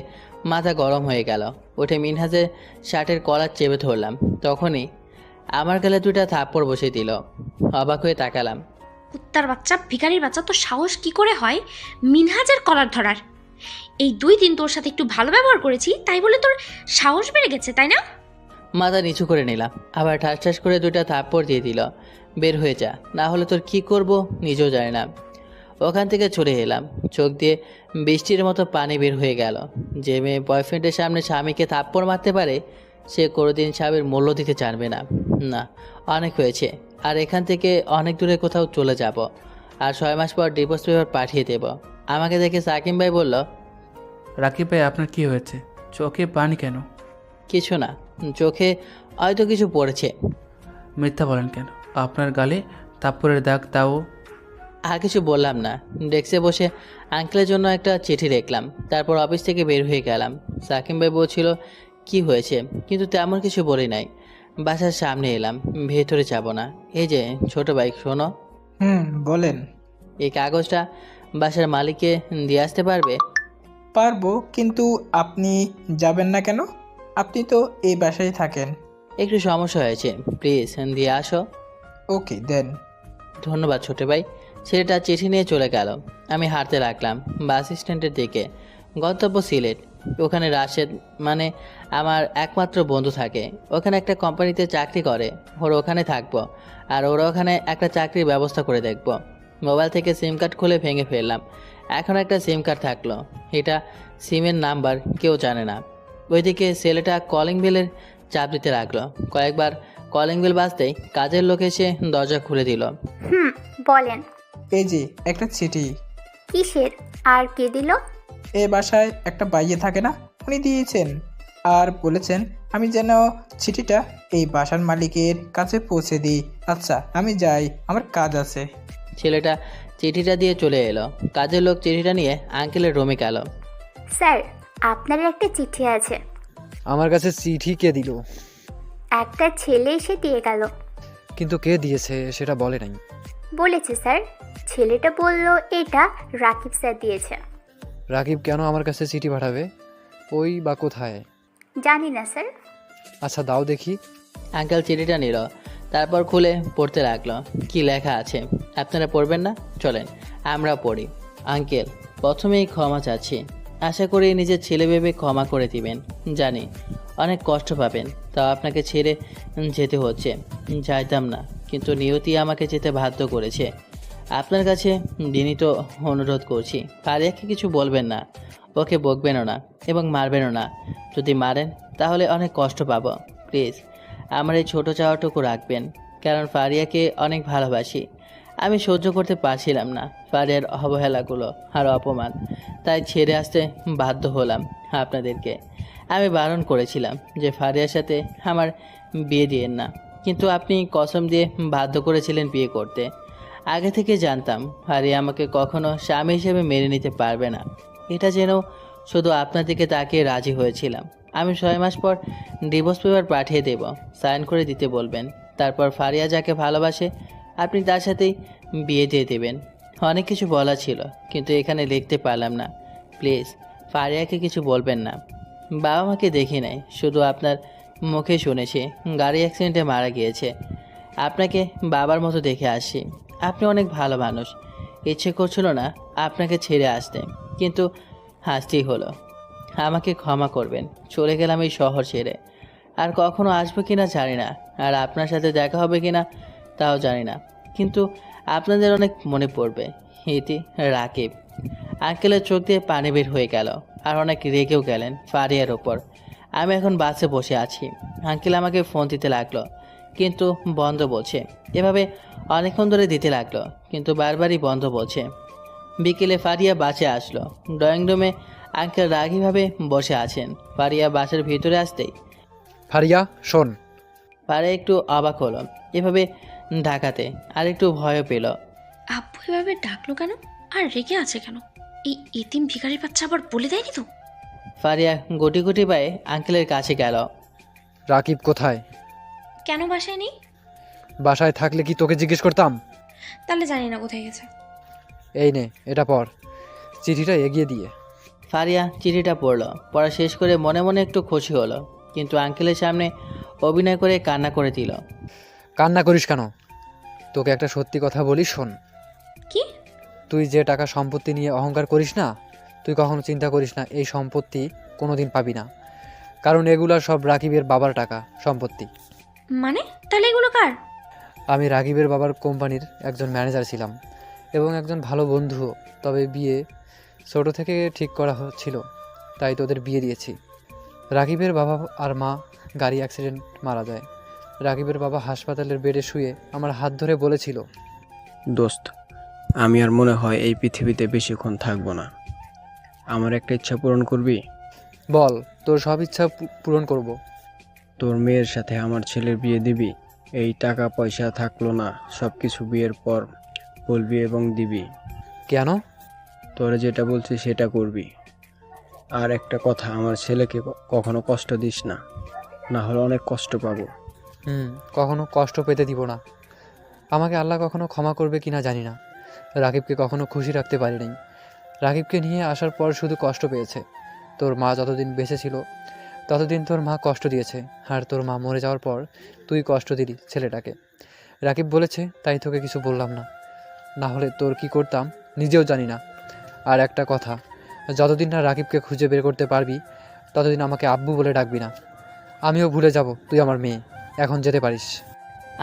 মাথা গরম হয়ে গেল। উঠে মিনহাজের শার্টের কলার চেপে ধরলাম। তখনই আমার গালে 2টা থাপ্পড় বসিয়ে দিল। অবাক হয়ে তাকালাম। কুত্তার বাচ্চা, ভিখারির বাচ্চা, তোর সাহস কি করে হয় মিনহাজের কলার ধরার? এই 2 দিন তোর সাথে একটু ভালো ব্যবহার করেছি, তাই বলে তোর সাহস বেড়ে গেছে, তাই না? মাথা নিচু করে নিলাম। আবার ঠাস ঠাস করে 2টা থাপ্পড় দিয়ে দিল। বের হয়ে যা, না হলে তোর কি করব নিজেও জানি না। ওখান থেকে চলে এলাম। চোখ দিয়ে বৃষ্টির মতো পানি বের হয়ে গেল। যে মেয়ে বয়ফ্রেন্ডের সামনে স্বামীকে থাপ্পড় মারতে পারে, সে কোনোদিন স্বামীর মূল্য দিতে জানবে না। না, অনেক হয়েছে। আর এখান থেকে অনেক দূরে কোথাও চলে যাব। আর 6 মাস পর ডিভোর্স পেপার পাঠিয়ে দেব। আমাকে দেখে সাকিম ভাই বলল, রাকিব ভাই, আপনার কি হয়েছে? চোখে পানি কেন? কিছু না, চোখে হয়তো কিছু পড়েছে। মিথ্যা বলেন কেন? আপনার গালে থাপ্পড়ের দাগ, তাও। আর কিছু বললাম না। ডেস্কে বসে আঙ্কেলের জন্য একটা চিঠি লিখলাম। তারপর অফিস থেকে বের হয়ে গেলাম। সাকিম ভাই বলছিল কি হয়েছে, কিন্তু তেমন কিছু বলি নাই। বাসার সামনে এলাম। ভেতরে যাব না। এই যে ছোট ভাই, শোনো। বলেন। এই কাগজটা বাসার মালিককে দিয়ে আসতে পারবে? পারবো, কিন্তু আপনি যাবেন না কেন? আপনি তো এই বাসায় থাকেন। একটু সমস্যা হয়েছে, প্লিজ দিয়ে আসো। ওকে, দেন। ধন্যবাদ ছোট ভাই। ছেলেটা চিঠি নিয়ে চলে গেল। আমি হাঁটতে লাগলাম বাস স্ট্যান্ডের দিকে। গন্তব্য সিলেট। ওখানে রাশেদ মানে আমার একমাত্র বন্ধু থাকে। ওখানে একটা কোম্পানিতে চাকরি করে। ওর ওখানে থাকবো, আর ওরা ওখানে একটা চাকরির ব্যবস্থা করে দেখব। মোবাইল থেকে সিম কার্ড খুলে ভেঙে ফেললাম। এখন একটা সিম কার্ড থাকলো। এটা সিমের নাম্বার কেউ জানে না। ওইদিকে ছেলেটা কলিং বেলের চাপ দিতে লাগলো। কয়েকবার কলিং বেল বাজতেই কাজের লোক এসে দরজা খুলে দিল। বলেন। এই যে একটা চিঠি। কিসের? আর কে দিল? এ বাসায় একটা বাইয়ে থাকে না, উনি দিয়েছেন। আর বলেছেন আমি যেন চিঠিটা এই বাসার মালিকের কাছে পৌঁছে দিই। আচ্ছা, আমি যাই, আমার কাজ আছে। ছেলেটা চিঠিটা দিয়ে চলে এলো। কাজের লোক চিঠিটা নিয়ে আঙ্কেলের রুমে গেল। স্যার, আপনার একটা চিঠি আছে। আমার কাছে চিঠি কে দিল? একটা ছেলে এসে দিয়ে গেল। কিন্তু কে দিয়েছে সেটা বলে নাই। বলেছে স্যার। ছেলেটা বলল এটা রাকিব স্যার দিয়েছে। রাকিব কেন আমার কাছে চিঠি পাঠাবে? ওই বা কোথায়? জানি না স্যার। আচ্ছা দাও দেখি। আঙ্কেল চিঠিটা নিল, তারপর খুলে পড়তে লাগলো। কি লেখা আছে আপনারা পড়বেন না? চলেন আমরা পড়ি। আঙ্কেল, প্রথমেই ক্ষমা চাচ্ছি। আশা করি নিজের ছেলে ভেবে ক্ষমা করে দিবেন। জানি অনেক কষ্ট পাবেন, তাও আপনাকে ছেড়ে যেতে হচ্ছে। চাইতাম না, কিন্তু নিয়তি আমাকে যেতে বাধ্য করেছে। আপনার কাছে বিনীত অনুরোধ করছি, ফারিয়াকে কিছু বলবেন না, ওকে বকবেনও না এবং মারবেনও না। যদি মারেন তাহলে অনেক কষ্ট পাবো। প্লিজ আমার এই ছোটো চাওয়াটুকু রাখবেন, কারণ ফারিয়াকে অনেক ভালোবাসি। আমি সহ্য করতে পারছিলাম না ফারিয়ার অবহেলাগুলো আর অপমান, তাই ছেড়ে আসতে বাধ্য হলাম আপনাদেরকে। আমি বারণ করেছিলাম যে ফারিয়ার সাথে আমার বিয়ে দিয়েন না, কিন্তু আপনি কসম দিয়ে বাধ্য করেছিলেন বিয়ে করতে। আগে থেকে জানতাম ফারিয়া আমাকে কখনো স্বামী হিসেবে মেনে নিতে পারবে না। এটা যেন শুধু আপনার দিকে তাকিয়ে রাজি হয়েছিলাম। আমি 6 মাস পর ডিভোর্স পেপার পাঠিয়ে দেব, সাইন করে দিতে বলবেন। তারপর ফারিয়া যাকে ভালোবাসে আপনি তার সাথেই বিয়ে দিয়ে দেবেন। অনেক কিছু বলা ছিল, কিন্তু এখানে লিখতে পারলাম না। প্লিজ ফারিয়াকে কিছু বলবেন না। বাবা মাকে দেখি নাই, শুধু আপনার মুখে শুনেছি গাড়ি অ্যাক্সিডেন্টে মারা গিয়েছে। আপনাকে বাবার মতো দেখে আসি। আপনি অনেক ভালো মানুষ। ইচ্ছে করছিল না আপনাকে ছেড়ে আসতে, কিন্তু হাসতেই হলো। আমাকে ক্ষমা করবেন। চলে গেলাম এই শহর ছেড়ে। আর কখনো আসবো কিনা জানি না, আর আপনার সাথে দেখা হবে কিনা তাও জানি না, কিন্তু আপনাদের অনেক মনে পড়বে। ইতি রাকিব। আঙ্কেলের চোখ দিয়ে পানি বের হয়ে গেল, আর অনেক রেগেও গেলেন ফারিয়ার ওপর। আমি এখন বাসে বসে আছি। আঙ্কেল আমাকে ফোন দিতে লাগলো, কিন্তু বন্ধ বলছে। এভাবে অনেকক্ষণ ধরে দিতে লাগলো, কিন্তু বারবারই বন্ধ বলছে। বিকেলে ফারিয়া বাসে আসলো। ড্রয়িং রুমে আঙ্কেল রাগীভাবে বসে আছেন। ফারিয়া বাসের ভিতরে আসতেই ফারিয়া শোন। ফারিয়া একটু অবাক হলো এভাবে ঢাকাতে, আর একটু ভয়ও পেল। আব্বু এভাবে ডাকলো কেন, আর রেগে আছে কেন? এই এতিম ভিখারির বাচ্চা আবার বলে দেয়নি তো? ফারিয়া গুটি গুটি পায়ে আঙ্কেলের কাছে গেল। রাকিব কোথায়? কেন বাসায় নেই? বাসায় থাকলে কি তোকে জিজ্ঞেস করতাম? তাহলে জানি না কোথায় গেছে। এই নে, এটা পড়। চিঠিটা এগিয়ে দিয়ে। ফারিয়া চিঠিটা পড়ল। পড়া শেষ করে মনে মনে একটু খুশি হলো, কিন্তু আঙ্কেলের সামনে অভিনয় করে কান্না করে দিল। কান্না করিস কেন? তোকে একটা সত্যি কথা বলি, শোন। কি? তুই যে টাকা সম্পত্তি নিয়ে অহংকার করিস না, তুই কখনো চিন্তা করিস না এই সম্পত্তি কোনোদিন পাবি না, কারণ এগুলা সব রাকিবের বাবার টাকা সম্পত্তি। মানে তাহলে এগুলো কার? আমি রাকিবের বাবার কোম্পানির একজন ম্যানেজার ছিলাম এবং একজন ভালো বন্ধুও। তবে বিয়ে ছোট থেকে ঠিক করা হচ্ছিল, তাই তোদের বিয়ে দিয়েছি। রাকিবের বাবা আর মা গাড়ি অ্যাক্সিডেন্ট মারা যায়। রাকিবের বাবা হাসপাতালের বেডে শুয়ে আমার হাত ধরে বলেছিল, দোস্ত, আমি আর মনে হয় এই পৃথিবীতে বেশিক্ষণ থাকবো না। আমার একটা ইচ্ছা পূরণ করবি? বল, তোর সব ইচ্ছা পূরণ করব। তোর মেয়ের সাথে আমার ছেলের বিয়ে দিবি। এই টাকা পয়সা থাকলো না, সব কিছু বিয়ের পর বলবি এবং দিবি। কেন? তোরা যেটা বলছিস সেটা করবি। আর একটা কথা, আমার ছেলেকে কখনো কষ্ট দিস না, না হলে অনেক কষ্ট পাবো। কখনো কষ্ট পেতে দিব না। আমাকে আল্লাহ কখনো ক্ষমা করবে কিনা জানি না। রাকিবকে কখনো খুশি রাখতে পারি নাই। রাকিবকে নিয়ে আসার পর শুধু কষ্ট পেয়েছে। তোর মা যতদিন বেঁচে ছিল ততদিন তোর মা কষ্ট দিয়েছে, আর তোর মা মরে যাওয়ার পর তুই কষ্ট দিলি ছেলেটাকে। রাকিব বলেছে তাই তোকে কিছু বললাম না, না হলে তোর কি করতাম নিজেও জানি না। আর একটা কথা, যতদিন না রাকিবকে খুঁজে বের করতে পারবি ততদিন আমাকে আব্বু বলে ডাকবি না। আমিও ভুলে যাব তুই আমার মেয়ে। এখন যেতে পারিস।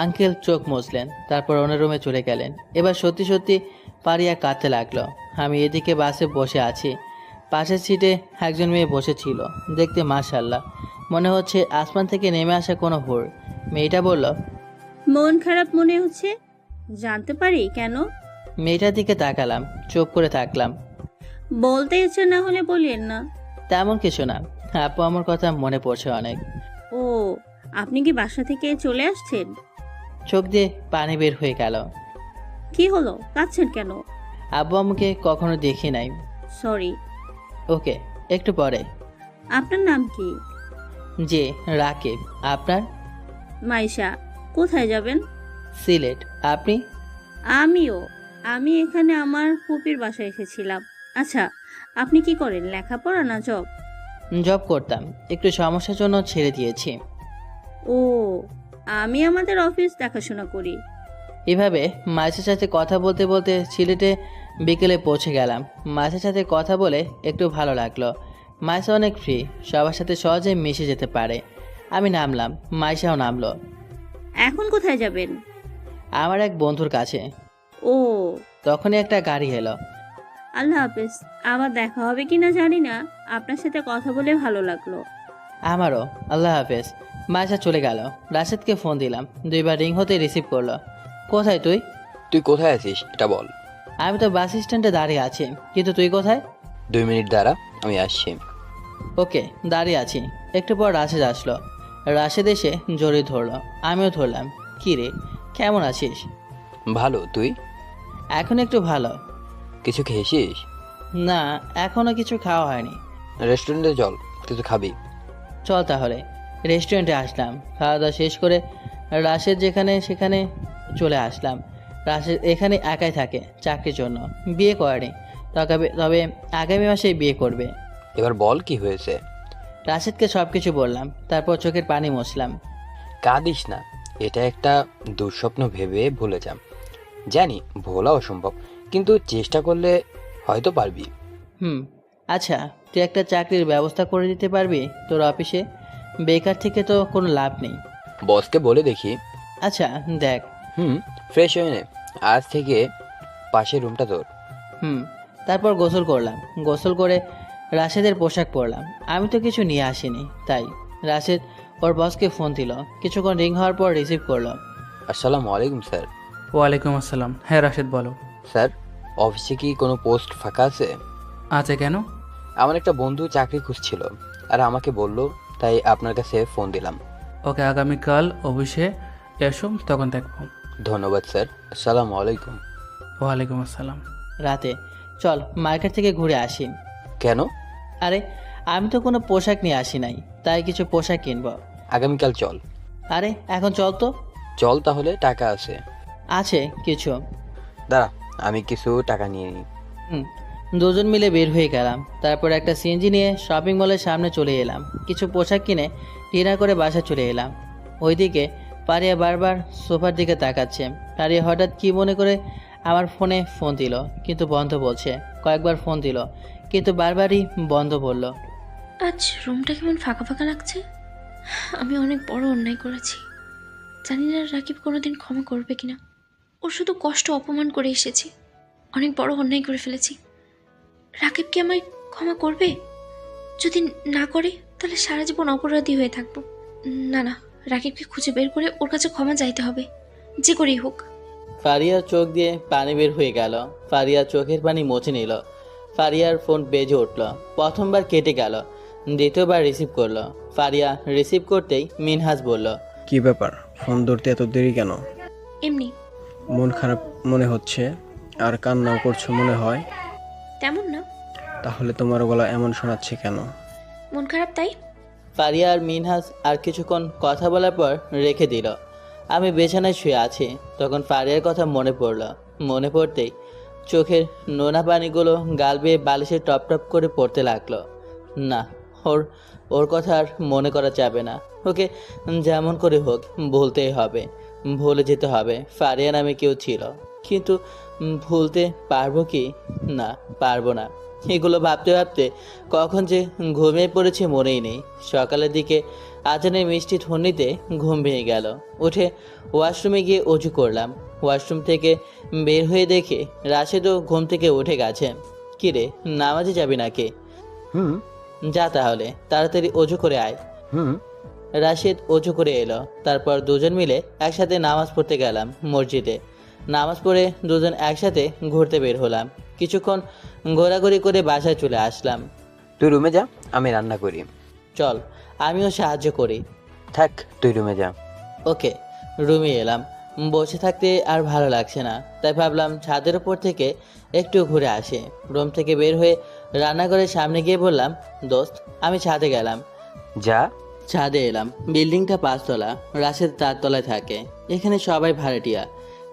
আঙ্কেল চোখ মুছলেন, তারপর ওনার রুমে চলে গেলেন। এবার সত্যি সত্যি ফারিয়া কাঁদতে লাগলো। আমি এদিকে বাসে বসে আছি। পাশের সিটে একজন মেয়ে বসেছিল, দেখতে মাশাআল্লাহ, মনে হচ্ছে আসমান থেকে নেমে আসা কোনো হুর। মেয়েটা বলল, মন খারাপ মনে হচ্ছে, জানতে পারি কেন? মেয়েটার দিকে তাকালাম, চুপ করে থাকলাম। বলতে ইচ্ছে না হলে বলিয়েন না। তেমন কিছু না, আপু আমার কথা মনে পড়ছে অনেক। ও, আপনি কি বাসা থেকে চলে আসছেন? চোখ দিয়ে পানি বের হয়ে গেল। কি হলো, কাঁদছেন কেন? আব্বু আমাকে কখনো দেখি নাই। সরি। ওকে, একটু পরে। আপনার নাম কি? জি, রাকিব। আপনার? মাইশা। কোথায় যাবেন? সিলেট। আপনি? আমি এখানে আমার ফুপির বাসায় এসেছিলাম। আচ্ছা, আপনি কি করেন, লেখাপড়া না জব? জব করতাম, একটু সমস্যার জন্য ছেড়ে দিয়েছি। ও, আমি আমাদের অফিস দেখাশোনা করি। এভাবে মাছের সাথে কথা বলতে বলতে সিলেটে বিকেলে পৌঁছে গেলাম। মাছের সাথে কথা বলে একটু ভালো লাগলো। মাইশা অনেক ফ্রি, সবার সাথে সহজে মিশে যেতে পারে। আমি নামলাম, মাইশাও নামলো। এখন কোথায় যাবেন? আমার এক বন্ধুর কাছে। ও, তখনই একটা গাড়ি এলো। আল্লাহ হাফেজ। আবার দেখা হবে কিনা জানি না। আপনার সাথে কথা বলে ভালো লাগলো। আমারও। আল্লাহ হাফেজ। মাইশা চলে গেল। রাশেদকে ফোন দিলাম, 2বার রিং হতে রিসিভ করলো। কোথায় তুই? তুই কোথায় আছিস এটা বল। আমি তো বাস স্ট্যান্ডে দাঁড়িয়ে আছি, কিন্তু তুই কোথায়? 2 মিনিট দাঁড়া, আমি আসছি। ওকে, দাঁড়িয়ে আছি। একটু পর রাশেদ আসলো। রাশেদ এসে জড়িয়ে ধরলো, আমিও ধরলাম। কি রে, কেমন আছিস? ভালো, তুই? এখন একটু ভালো। কিছু খেয়েছিস? না, এখনো কিছু খাওয়া হয়নি। রেস্টুরেন্টে চল, কিছু খাবি। চল তাহলে। রেস্টুরেন্টে আসলাম, খাওয়া দাওয়া শেষ করে রাশেদ যেখানে সেখানে চলে আসলাম। রাশেদ এখানে একাই থাকে চাকরির জন্য, বিয়ে করেনি, তবে আগামী মাসেই বিয়ে করবে। এবার বল কি হয়েছে? রাশেদকে সব কিছু বললাম, তারপর চোখের পানি মুছলাম। কাঁদিস না, এটা একটা দুঃস্বপ্ন ভেবে ভুলে যাম। জানি ভোলা অসম্ভব, কিন্তু চেষ্টা করলে হয়তো পারবি। আচ্ছা, তুই একটা চাকরির ব্যবস্থা করে দিতে পারবি তোর অফিসে? বেকার থেকে তো কোনো লাভ নেই। বসকে বলে দেখি। আচ্ছা দেখ। ফ্রেশ হয়ে নে, আজ থেকে পাশের রুমটা তোর। তারপর গোসল করলাম, গোসল করে রাশেদের পোশাক পরলাম। আমি তো কিছু নিয়ে আসিনি, তাই রাশেদ ওর বসকে ফোন দিল। কিছুক্ষণ রিং হওয়ার পর রিসিভ করলো। আসসালামু আলাইকুম স্যার। ওয়ালাইকুম আসসালাম। হ্যাঁ রাশেদ বলো। স্যার, অফিসে কি কোনো পোস্ট ফাঁকা আছে? আচ্ছা, কেন? আমার একটা বন্ধু চাকরি খুঁজছিল আর আমাকে বলল, তাই আপনার কাছে ফোন দিলাম। ওকে, আগামীকাল অফিসে এসো, তখন দেখবো। ধন্যবাদ স্যার। আসসালামু আলাইকুম। ওয়ালাইকুম আসসালাম। রাতে চল মার্কেট থেকে ঘুরে আসি। কেন? আরে আমি তো কোনো পোশাক নিয়ে আসি নাই, তাই কিছু পোশাক কিনবো। আগামীকাল চল। আরে এখন চল তো। চল তাহলে, টাকা আছে? আছে কিছু। দাঁড়া, আমি কিছু টাকা নিয়ে নিই। দুজন মিলে বের হয়ে গেলাম। তারপর একটা সিএনজি নিয়ে শপিং মলের সামনে চলে এলাম। কিছু পোশাক কিনে ডিনার করে বাসা চলে এলাম। ওইদিকে পারিয়া বারবার সোফার দিকে তাকাচ্ছে। পারিয়া হঠাৎ কি মনে করে আমার ফোনে ফোন দিল, কিন্তু বন্ধ বলছে। কয়েকবার ফোন দিল, কিন্তু বারবারই বন্ধ বলল। আজ রুমটা কেমন ফাঁকা ফাঁকা লাগছে। আমি অনেক বড় অন্যায় করেছি। জানি না রাকিব কোনোদিন ক্ষমা করবে কিনা। ওর শুধু কষ্ট অপমান করে এসেছি, অনেক বড় অন্যায় করে ফেলেছি। রাকিব কি আমায় ক্ষমা করবে? যদি না করে তাহলে সারা জীবন অপরাধী হয়ে থাকবো। না না, রাকিবকে খুঁজে বের করে ওর কাছে ক্ষমা চাইতে হবে, যে করেই হোক। ফারিয়ার চোখ দিয়ে পানি বের হয়ে গেল। ফারিয়া চোখের পানি মুছে নিল। ফারিয়ার ফোন বেজে উঠল। প্রথমবার কেটে গেল, দ্বিতীয়বার রিসিভ করলো। ফারিয়া রিসিভ করতেই মিনহাজ বলল, কি ব্যাপার, ফোন ধরতে এত দেরি কেন? এমনি। মন খারাপ মনে হচ্ছে আর কান্নাও করছো মনে হয়। তেমন না। তাহলে তোমার গলা এমন শোনাচ্ছে কেন? মন খারাপ তাই। ফারিয়া আর মিনহাজ আর কিছুক্ষণ কথা বলার পর রেখে দিল। আমি বিছানায় শুয়ে আছি, তখন ফারিয়ার কথা মনে পড়ল। মনে পড়তেই চোখের নোনা পানিগুলো গাল বেয়ে বালিশে টপ টপ করে পড়তে লাগলো। না, ওর কথা আর মনে করা যাবে না। ওকে যেমন করে হোক ভুলতেই হবে, ভুলে যেতে হবে ফারিয়া নামে কেউ ছিল। কিন্তু ভুলতে পারবো কি? না, পারবো না। এগুলো ভাবতে ভাবতে কখন যে ঘুমিয়ে পড়েছে মনেই নেই। সকালের দিকে আজানের মিষ্টি ধ্বনিতে ঘুম ভেঙে গেল। উঠে ওয়াশরুমে গিয়ে অজু করলাম। ওয়াশরুম থেকে বের হয়ে দেখে রাশেদও ঘুম থেকে উঠে গেছে। কিরে, নামাজে যাবি নাকি? যা তাহলে, তাড়াতাড়ি অজু করে আয়। রাশেদ অজু করে এলো। তারপর দুজন মিলে একসাথে নামাজ পড়তে গেলাম মসজিদে। নামাজ পড়ে দুজন একসাথে ঘুরতে বের হলাম। কিছুক্ষণ ঘোরাঘুরি করে বাসায় চলে আসলাম। তুই রুমে যা, আমি রান্না করি। চল, আমিও সাহায্য করি। থাক, তুই রুমে যা। ওকে। রুমে এলাম। বসে থাকতে আর ভালো লাগছে না, তাই ভাবলাম ছাদের উপর থেকে একটু ঘুরে আসে। রুম থেকে বের হয়ে রান্নাঘরের সামনে গিয়ে বললাম, দোস্ত আমি ছাদে গেলাম। যা। ছাদে এলাম। বিল্ডিংটা 5 তলা, রাশেদ 4 তলায় থাকে। এখানে সবাই ভাড়াটিয়া।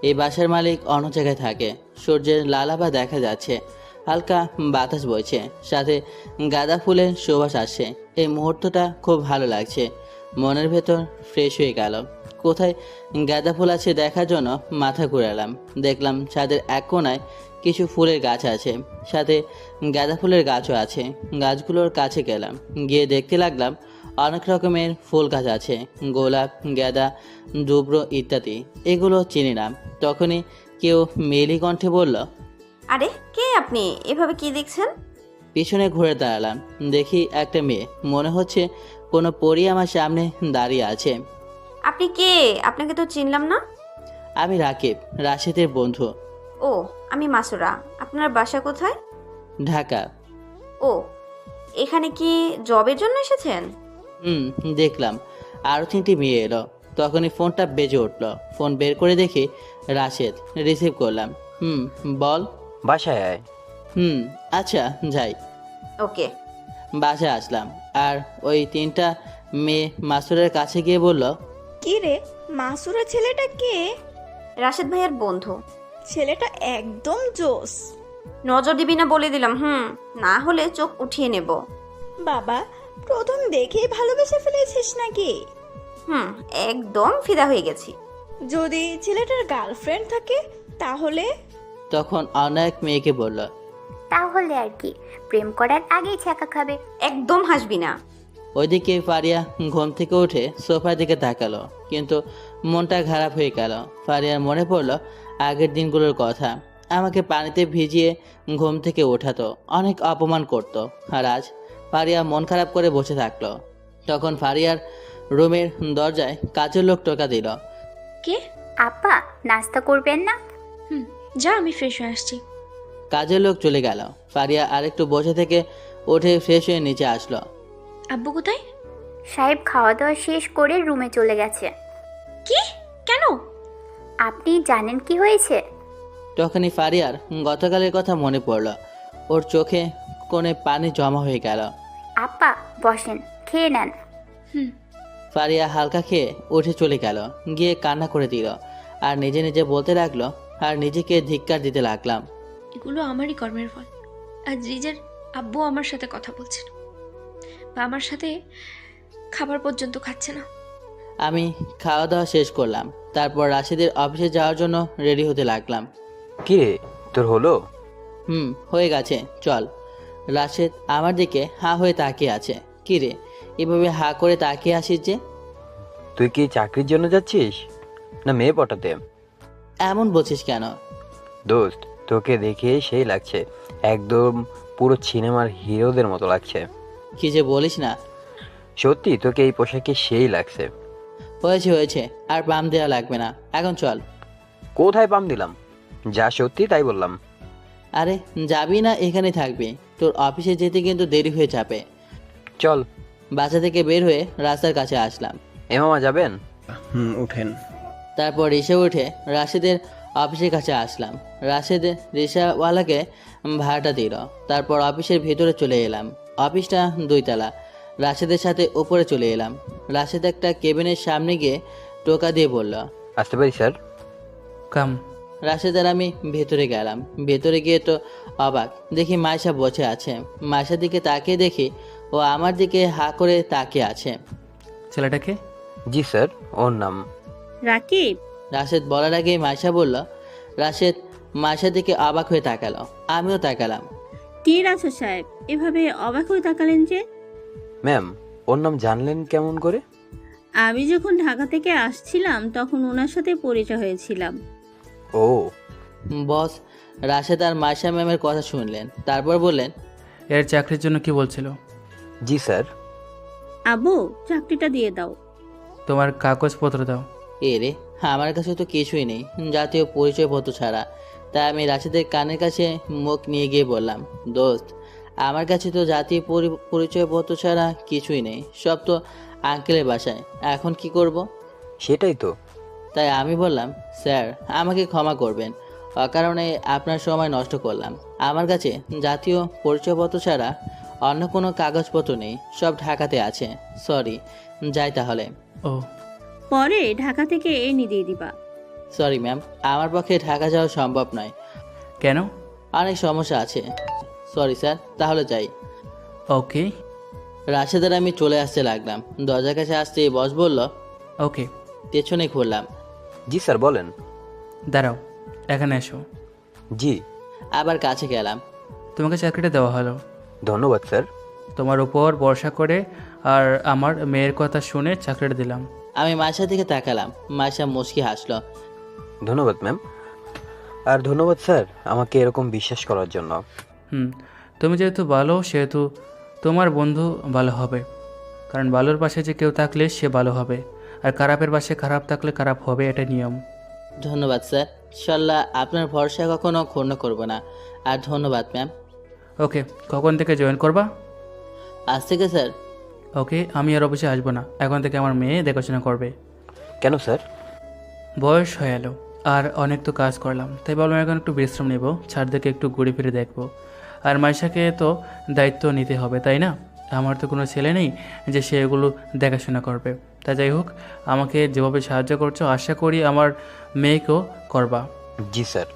এই বাসার মালিক অন্য জায়গায় থাকে। সূর্যের লালাভা দেখা যাচ্ছে, হালকা বাতাস বইছে, সাথে গাঁদা ফুলের সুবাস আসছে। এই মুহূর্তটা খুব ভালো লাগছে। মনের ভেতর ফ্রেশ হয়ে গেল। কোথায় গাঁদা ফুল আছে দেখার জন্য মাথা ঘুরালাম। দেখলাম ছাদের এক কোণায় কিছু ফুলের গাছ আছে, সাথে গাঁদা ফুলের গাছও আছে। গাছগুলোর কাছে গেলাম, গিয়ে দেখতে লাগলাম অনেক রকমের ফুল গাছ আছে, গোলাপ, গাঁদা, দুব্র ইত্যাদি। এগুলো চিনি না। তখনই কেউ মেলি কণ্ঠে বলল, আরে কে আপনি, এভাবে কি দেখছেন? পিছনে ঘুরে দাঁড়ালাম। দেখি একটা মেয়ে, মনে হচ্ছে কোনো পরী আমার সামনে দাঁড়িয়ে আছে। আপনি কে? আপনাকে তো চিনলাম না। আমি রাকিব, রাশেদের বন্ধু। ও, আমি মাসুরা। আপনার বাসা কোথায়? ঢাকা। ও, এখানে কি জবের জন্য এসেছেন? দেখলাম আরও 3টি মেয়ে এলো। তখনই ফোনটা বেজে উঠলো। ফোন বের করে দেখি রাশেদ। রিসিভ করলাম। বল। বাসায় আয়। আচ্ছা যাই। ওকে। বাসায় আসলাম, আর ওই 3টা মেয়ে মাসুরের কাছে গিয়ে বলল, কি রে, মাসুরা ছেলেটা কে? রাশেদ ভাইয়ের বন্ধু। ছেলেটা একদম জোস। নজর দিবি না বলে দিলাম, না হলে চোখ উঠিয়ে নেব। বাবা, প্রথম দেখেই ভালোবেসে ফেলেছিস নাকি? একদম ফিদা হয়ে গেছি। যদি ছেলেটার গার্লফ্রেন্ড থাকে তাহলে? তখন অন্য এক মেয়েকে বলল, তাহলে আর কি, প্রেম করার আগেই ছ্যাঁকা খাবে। একদম হাসবি না। ওইদিকে ফারিয়া ঘুম থেকে উঠে সোফার দিকে তাকালো, কিন্তু মনটা খারাপ হয়ে গেল। ফারিয়ার মনে পড়লো আগের দিনগুলোর কথা। আমাকে পানিতে ভিজিয়ে ঘুম থেকে ওঠাতো, অনেক অপমান করতো। আর আজ ফারিয়া মন খারাপ করে বসে থাকলো। তখন ফারিয়ার রুমের দরজায় কাজের লোক টোকা দিল। কে? আপা, নাস্তা করবেন না? যা, আমি ফ্রেশ হয়ে আসছি। কাজের লোক চলে গেল। ফারিয়া আরেকটু বসে থেকে উঠে ফ্রেশ হয়ে নিচে আসলো। আব্বু কোথায়? সাহেব খাওয়া দাওয়া শেষ করে রুমে চলে গেছে। কি? কেন? আপনি জানেন কি হয়েছে? তখনই ফারিয়ার গতকালের কথা মনে পড়ল। ওর চোখে কোণে পানি জমা হয়ে গেল। আপা বসেন, খেয়ে নেন। ফারিয়া হালকা খেয়ে উঠে চলে গেল, গিয়ে কান্না করে দিল। আর নিজে নিজে বলতে লাগলো, আর নিজেকে ধিক্কার দিতে লাগলাম। এগুলো আমারই কর্মের ফল। আজ রিজের আব্বু আমার সাথে কথা বলছে না, বা আমার সাথে খাবার পর্যন্ত খাচ্ছে না। আমি খাওয়া দাওয়া শেষ করলাম, তারপর রাশিদের অফিসে যাওয়ার জন্য রেডি হতে লাগলাম। কি রে, তোর হলো? হয়ে গেছে, চল। রাশেদ আমার দিকে হা হয়ে তাকিয়ে আছে। কি রে, এভাবে হা করে তাকিয়ে আসিস যে? তুই কি চাকরির জন্য যাচ্ছিস না মেয়ে পটাতে? এমন বলছিস কেন? দোস্ত, তোকে দেখে সেই লাগছে, একদম পুরো সিনেমার হিরোদের মতো লাগছে। কি যে বলিস না। সত্যি তোকে এই পোশাকে সেই লাগছে। হয়েছে হয়েছে, আর পাম দেওয়া লাগবে না, এখন চল। কোথায় পাম দিলাম? যা সত্যি তাই বললাম। আরে যাবি না এখানে থাকবি? তোর অফিসে যেতে কিন্তু দেরি হয়ে যাবে। চল। বাসা থেকে বের হয়ে রাস্তার কাছে আসলাম। মামা যাবেন? উঠেন। তারপর রিক্সা উঠে রাশেদের অফিসের কাছে আসলাম। রাশেদের রিক্সাওয়ালাকে ভাড়াটা দিল। তারপর অফিসের ভেতরে চলে এলাম। অফিসটা 2 তলা। রাশেদের সাথে উপরে চলে এলাম। রাশেদ একটা কেবিনের সামনে গিয়ে টোকা দিয়ে বলল, আসতে পারি স্যার? কাম। রাশেদ আর আমি ভেতরে গেলাম। ভেতরে গিয়ে তো অবাক, দেখি মাইশা বসে আছে। মাইশার দিকে তাকিয়ে দেখি ও আমার দিকে হা করে তাকিয়ে আছে। ছেলেটাকে? জি স্যার, ওর নাম রাকিব। রাশেদ বলার আগেই মাইশা বলল। রাশেদ মাইশার দিকে অবাক হয়ে তাকালো, আমিও তাকালাম। কি রাসু সাহেব, এভাবে অবাক হয়ে তাকালেন যে? ম্যাম, ওর নাম জানলেন কেমন করে? আমি যখন ঢাকা থেকে আসছিলাম তখন ওনার সাথে পরিচয় হয়েছিলাম। ও বস রাশেদ আর মাইশা ম্যামের কথা শুনলেন, তারপর বললেন, এর চাকরির জন্য কি বলছিল? জি স্যার। আব্বু, চাকরিটা দিয়ে দাও। তোমার কাগজপত্র দাও। এ রে, আমার কাছে তো কিছুই নেই জাতীয় পরিচয়পত্র ছাড়া। তাই আমি রাশেদের কানের কাছে মুখ নিয়ে গিয়ে বললাম, দোস্ত, আমার কাছে তো জাতীয় পরিচয়পত্র ছাড়া কিছুই নেই, সব তো আঙ্কেলের বাসায়, এখন কি করব? সেটাই তো। তাই আমি বললাম, স্যার আমাকে ক্ষমা করবেন, অকারণে আপনার সময় নষ্ট করলাম। আমার কাছে জাতীয় পরিচয়পত্র ছাড়া অন্য কোনো কাগজপত্র নেই, সব ঢাকাতে আছে। সরি, যাই তাহলে। ও, পরে ঢাকা থেকে এনে দিয়ে দিবা। সরি ম্যাম, আমার পক্ষে ঢাকা যাওয়া সম্ভব নয়। কেন? অনেক সমস্যা আছে। সরি স্যার, তাহলে যাই। ওকে। রাশেদের আমি চলে আসতে লাগলাম। দরজার কাছে আসতে বস বলল, ওকে। পেছনে ঘুরলাম। জি স্যার, বলেন। দাঁড়াও, এখানে এসো। জি। আবার কাছে গেলাম। তোমাকে চাকরিটা দেওয়া হলো। ধন্যবাদ স্যার। তোমার উপর ভরসা করে আর আমার মেয়ের কথা শুনে চাকরিটা দিলাম। আমি মাইশার দিকে তাকালাম। মাইশা মুচকি হাসলো। ধন্যবাদ ম্যাম। আর ধন্যবাদ স্যার আমাকে এরকম বিশ্বাস করার জন্য। তুমি যেহেতু ভালো সেহেতু তোমার বন্ধু ভালো হবে, কারণ ভালোর পাশে যে কেউ থাকলে সে ভালো হবে, আর খারাপের পাশে খারাপ থাকলে খারাপ হবে, এটা নিয়ম। ধন্যবাদ স্যার, ইনশাল্লাহ আপনার ভরসা কখনো ক্ষুণ্ণ করব না। আর ধন্যবাদ ম্যাম। ওকে, কখন থেকে জয়েন করবা? আজ থেকে স্যার। ওকে, আমি আর অফিসে আসবো না, এখন থেকে আমার মেয়ে দেখাশোনা করবে। কেন স্যার? বয়স হয়ে এলো আর অনেক তো কাজ করলাম, তাই ভাবলাম এখন একটু বিশ্রাম নেব, ছাড়দেরকে একটু ঘুরে ফিরে দেখবো। আর মাইশাকে তো দায়িত্ব নিতে হবে, তাই না? আমার তো কোনো ছেলে নেই যে সে এগুলো দেখাশোনা করবে। তা যাই হোক, আমাকে যেভাবে সাহায্য করছো আশা করি আমার মেয়েকেও করবা। জি স্যার।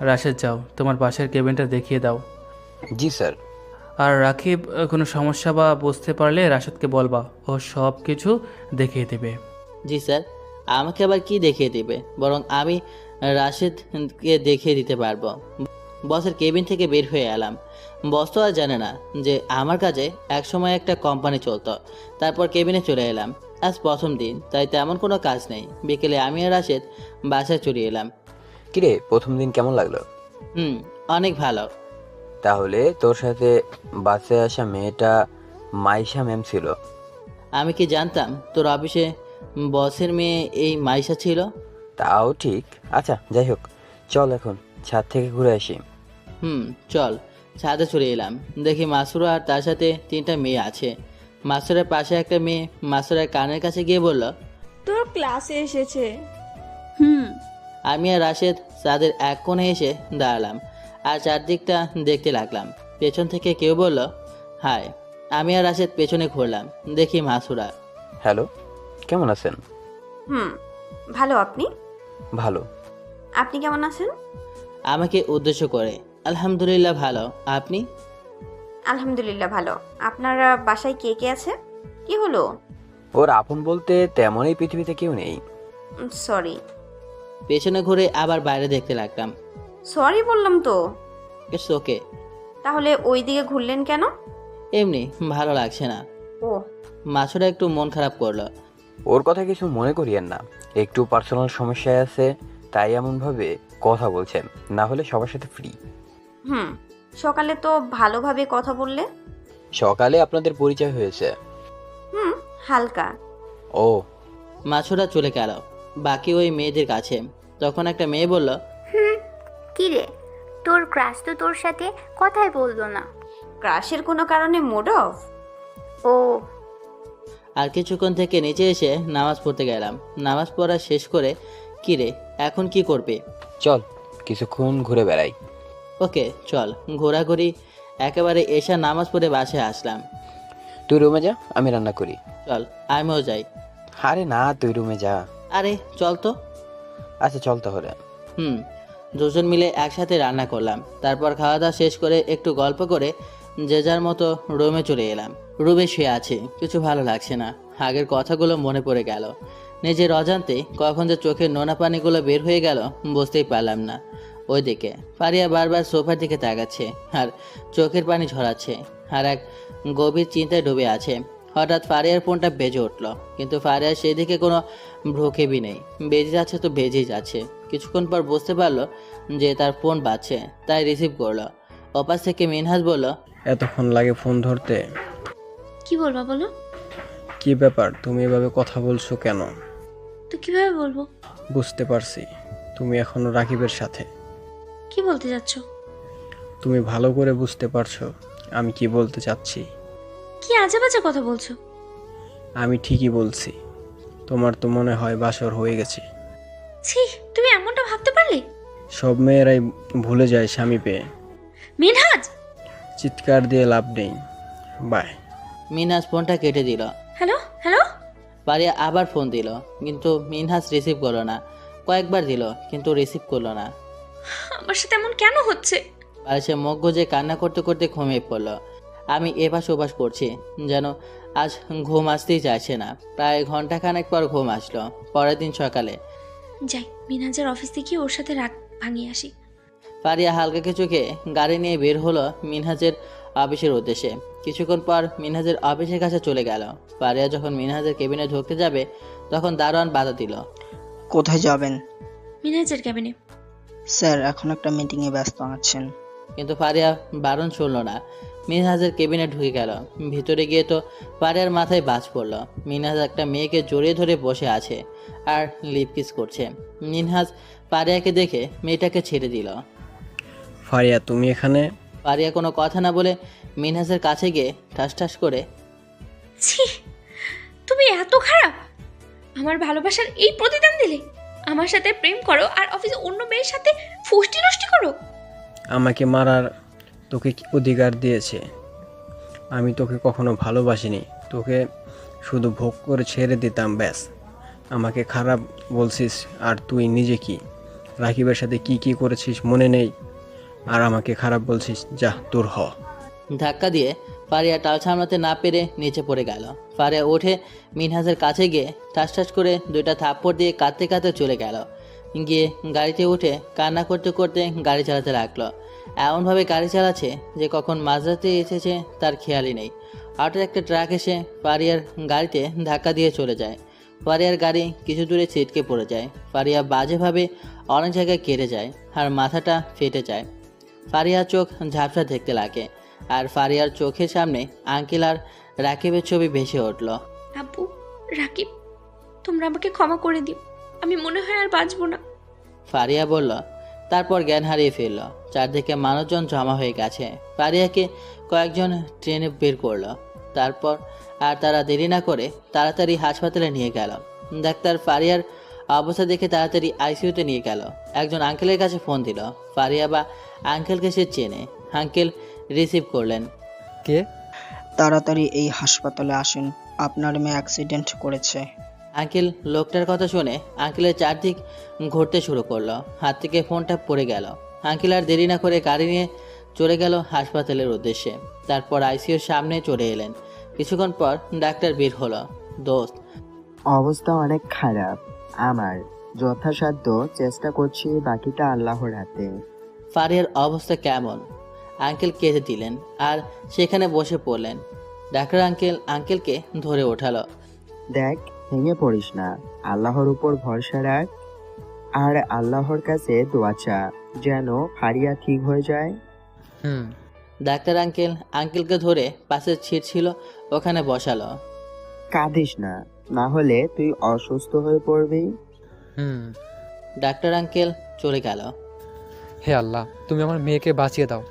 রাশেদ, যাও তোমার পাশের কেবিনটা দেখিয়ে দাও। জি স্যার। আর রাকিব কোনো সমস্যা বা বুঝতে পারলে রাশেদকে বলবা, ও সব কিছু দেখিয়ে দেবে। জি স্যার। আমাকে আবার কি দেখিয়ে দিবে? বরং আমি রাশেদকে দেখিয়ে দিতে পারবো। বসের কেবিন থেকে বের হয়ে এলাম। বস তো আর জানে না যে আমার কাজে একসময় একটা কোম্পানি চলতো। তারপর কেবিনে চলে এলাম। আজ প্রথম দিন, তাই তেমন কোনো কাজ নেই। বিকেলে আমি আর রাশেদ বাসায় চলে এলাম। কিরে, প্রথম দিন কেমন লাগলো? অনেক ভালো। তাহলে তোর সাথে বাসে আসা মেয়েটা মাইশা ম্যাম ছিল? আমি কি জানতাম তোর অফিসে বসের মেয়ে এই মাইশা ছিল? তাও ঠিক। আচ্ছা যাই হোক, চল এখন ছাদ থেকে ঘুরে আসি। চল। ছাদে চলে এলাম। দেখি মাসুরা আর তার সাথে 3টা মেয়ে আছে। মাসুরের পাশে একটা মেয়ে মাসুরের কানের কাছে গিয়ে বলল, তোর ক্লাসে এসেছে। হুম। আমি আর রাশেদ ছাদের এক কোণে এসে দাঁড়ালাম আর চারদিকটা দেখতে লাগলাম। পেছন থেকে কেউ বলল, হাই। আমি আর রাশেদ পেছনে ঘুরলাম। দেখি মাসুরা। হ্যালো, কেমন আছেন? ভালো। আপনি? ভালো। আপনি কেমন আছেন? আমাকে উদ্দেশ্য করে, আলহামদুলিল্লাহ ভালো। আপনি? আলহামদুলিল্লাহ ভালো। আপনার বাসায় কে কে আছে? কি হলো? ওর আপন বলতে তেমন এই পৃথিবীতে কেউ নেই। সরি। পেছনে ঘুরে আবার বাইরে দেখতে লাগলাম। সরি বললাম তো। It's okay. তাহলে ওই দিকে ঘুরলেন কেন? এমনি ভালো লাগছে না। ও। মাসুরা একটু মন খারাপ করলো। ওর কথা কিছু মনে করিয়েন না, একটু পার্সোনাল সমস্যায় আছে, তাই এমনভাবে কথা বলছেন। না হলে সবার সাথে ফ্রি। সকালে তো ভালোভাবে কথা বললে। সকালে আপনাদের পরিচয় হয়েছে। হালকা। ও। মাসুরা চলে গেল বাকি ওই মেয়েদের কাছে। তখন একটা মেয়ে বলল, কি রে, তোর ক্রাশ তো তোর সাথে কথাই বললো না। ক্রাশের কোনো কারণে মুড অফ? ও। আর কিছুক্ষণ থেকে নিচে এসে নামাজ পড়তে গেলাম। নামাজ পড়া শেষ করে, কি রে এখন কি করবে? চল কিছুক্ষণ ঘুরে বেড়াই। ওকে চল। ঘোরাঘুরি একেবারে এসা নামাজ পড়ে বাসায় আসলাম। তুই রুমে যা, আমি রান্না করি। চল আমিও যাই। আরে না, তুই রুমে যা। আরে চল তো। আচ্ছা চল তাহলে। দুজন মিলে একসাথে রান্না করলাম। তারপর খাওয়া দাওয়া শেষ করে একটু গল্প করে যে যার মতো রুমে চলে এলাম। রুমে শুয়ে আছি, কিছু ভালো লাগছে না। আগের কথাগুলো মনে পড়ে গেল। নিজের অজান্তে কখন যে চোখের নোনা পানিগুলো বের হয়ে গেল বুঝতেই পারলাম না। ওইদিকে ফারিয়া বারবার সোফার দিকে তাকাচ্ছে আর চোখের পানি ঝরাচ্ছে আর এক গভীর চিন্তায় ডুবে আছে। হঠাৎ ফারিয়ার ফোনটা বেজে উঠল, কিন্তু ফারিয়ার সেই দিকে কোনো ভ্রুক্ষেপই নেই। বেজে যাচ্ছে তো বেজেই যাচ্ছে। কিছুক্ষণ পর বুঝতে পারলো যে তার ফোন বাজছে, তাই রিসিভ করলো। ওপাশ থেকে মিনহাজ বলল, এতক্ষণ লাগে ফোন ধরতে? কি বলবা বলো? কি ব্যাপার, তুমি এভাবে কথা বলছো কেন? তো কিভাবে বলবো? বুঝতে পারছি, তুমি এখনো রাকিবের সাথে। কি বলতে যাচ্ছ? তুমি ভালো করে বুঝতে পারছো আমি কি বলতে চাচ্ছি। কি আজে বাজে কথা বলছো? আমি ঠিকই বলছি। তোমার তো মনে হয় বাসর হয়ে গেছে। ছি, তুমি এমনটা ভাবতে পারলে? সব মেয়েরাই ভুলে যায় স্বামী পেয়ে। মিনহাজ! চিৎকার দিয়ে লাভ নেই। বাই। মিনহাজ ফোনটা কেটে দিল। Hello hello. ফারিয়া আবার ফোন দিল, কিন্তু মিনহাজ রিসিভ করলো না। কয়েকবার দিল, কিন্তু রিসিভ করলো না। আমার সাথে এমন কেন হচ্ছে? আর সে মুখ গুজে কান্না করতে করতে ঘুমিয়ে পড়ল। আমি এপাশ ওপাশ করছি, যেন আজ ঘুম আসতেই চাইছে না। প্রায় ঘন্টাখানেক পর ঘুম আসলো। পরের দিন সকালে যাই, মিনহাজের অফিস থেকে ওর সাথে রাগ ভাঙিয়ে আসি। ফারিয়া হালকা কিছুকে গাড়ি নিয়ে বের হলো মিনহাজের অফিসের উদ্দেশ্যে। কিছুক্ষণ পর মিনহাজের অফিসের কাছে চলে গেল। ফারিয়া যখন মিনহাজের কেবিনে ঢুকতে যাবে, তখন দারোয়ান বাধা দিল। কোথায় যাবেন? মিনহাজের ক্যাবিনে। স্যার এখন একটা মিটিংয়ে ব্যস্ত আছেন। কিন্তু ফারিয়া বারণ শুনল না। মিনহাজের কেবিনে ঢুকে গেল। ভিতরে গিয়ে তো ফারিয়ার মাথায় বাজ পড়ল। মিনহাজ একটা মেয়েকে জড়িয়ে ধরে বসে আছে আর লিপ কিস করছে। মিনহাজ ফারিয়াকে দেখে মেয়েটাকে ছেড়ে দিল। ফারিয়া তুমি এখানে? ফারিয়া কোনো কথা না বলে মিনহাজের কাছে গিয়ে ঠাস ঠাস করে, ছি, তুমি এত খারাপ! আমার ভালোবাসার এই প্রতিদান দিলে? আমার সাথে প্রেম করো আর অফিসে অন্য মেয়ের সাথে ফুষ্টি নষ্টি করো? আমাকে মারার তোকে কি অধিকার দিয়েছে? আমি তোকে কখনো ভালোবাসিনি, তোকে শুধু ভোগ করে ছেড়ে দিতাম, ব্যাস। আমাকে খারাপ বলছিস, আর তুই নিজে কি রাকিবের সাথে কি কি করেছিস মনে নেই, আর আমাকে খারাপ বলছিস? যা, দূর হ। ধাক্কা দিয়ে ফারিয়া টাল সামলাতে না পেরে নিচে পড়ে গেল। ফারিয়া উঠে মিনহাজের কাছে গিয়ে ঠাস ঠাস করে 2টা থাপ্পড় দিয়ে কাঁদতে কাঁদতে চলে গেল। গিয়ে গাড়িতে উঠে কান্না করতে করতে গাড়ি চালাতে লাগলো। এমনভাবে গাড়ি চালাচ্ছে যে কখন মাঝরাতে এসেছে তার খেয়ালই নেই। হঠাৎ একটা ট্রাক এসে ফারিয়ার গাড়িতে ধাক্কা দিয়ে চলে যায়। ফারিয়ার গাড়ি কিছু দূরে ছিটকে পড়ে যায়। ফারিয়া বাজেভাবে অনেক জায়গায় কেটে যায় আর মাথাটা ফেটে যায়। ফারিয়ার চোখ ঝাপসা দেখতে লাগে, আর ফারিয়ার চোখের সামনে আঙ্কেল আর রাকিবের ছবি ভেসে উঠল। আব্বু, রাকিব, তোমরা আমাকে ক্ষমা করে দিও, আমি মনে হয় আর বাঁচবো না। ফারিয়া বলল, তারপর জ্ঞান হারিয়ে ফেলল। চারদিকে মানুষজন জমা হয়ে গেছে। ফারিয়াকে কয়েকজন ট্রেনে বের করলো। তারপর আর তারা দেরি না করে তাড়াতাড়ি হাসপাতালে নিয়ে গেল। ডাক্তার ফারিয়ার অবস্থা দেখে তাড়াতাড়ি আইসিইউতে নিয়ে গেল। একজন আঙ্কেলের কাছে ফোন দিল। ফারিয়া বা আঙ্কেলকে সে চেনে। আঙ্কেল রিসিভ করলেন। কে? তাড়াতাড়ি এই হাসপাতালে আসেন, আপনার মেয়ে অ্যাক্সিডেন্ট করেছে। আঙ্কেল লোকটার কথা শুনে আঙ্কেলের চারদিক ঘুরতে শুরু করলো। হাত থেকে ফোনটা পড়ে গেল। আঙ্কেল আর দেরি না করে গাড়ি নিয়ে চলে গেল হাসপাতালের উদ্দেশ্যে। তারপর আইসিইউর সামনে চলে এলেন। কিছুক্ষণ পর ডাক্তার বের হলো। দোস্ত, অবস্থা অনেক খারাপ। আমার যথাসাধ্য চেষ্টা করছি, বাকিটা আল্লাহর হাতে। ফারিয়ার অবস্থা কেমন? আঙ্কেল কেঁদে দিলেন আর সেখানে বসে পড়লেন। ডাক্তার আঙ্কেলকে ধরে ওঠালো। দেখ, ভেঙে পড়িস না, আল্লাহর উপর ভরসা রাখ, আর আল্লাহর কাছে দোয়া চা যেন ফারিয়া ঠিক হয়ে যায়। ডাক্তার আঙ্কেলকে ধরে পাশের সিট ছিল ওখানে বসালো। কাঁদিস না, না হলে তুই অসুস্থ হয়ে পড়বি। ডাক্তার আঙ্কেল চলে গেল। হে আল্লাহ, তুমি আমার মেয়েকে বাঁচিয়ে দাও।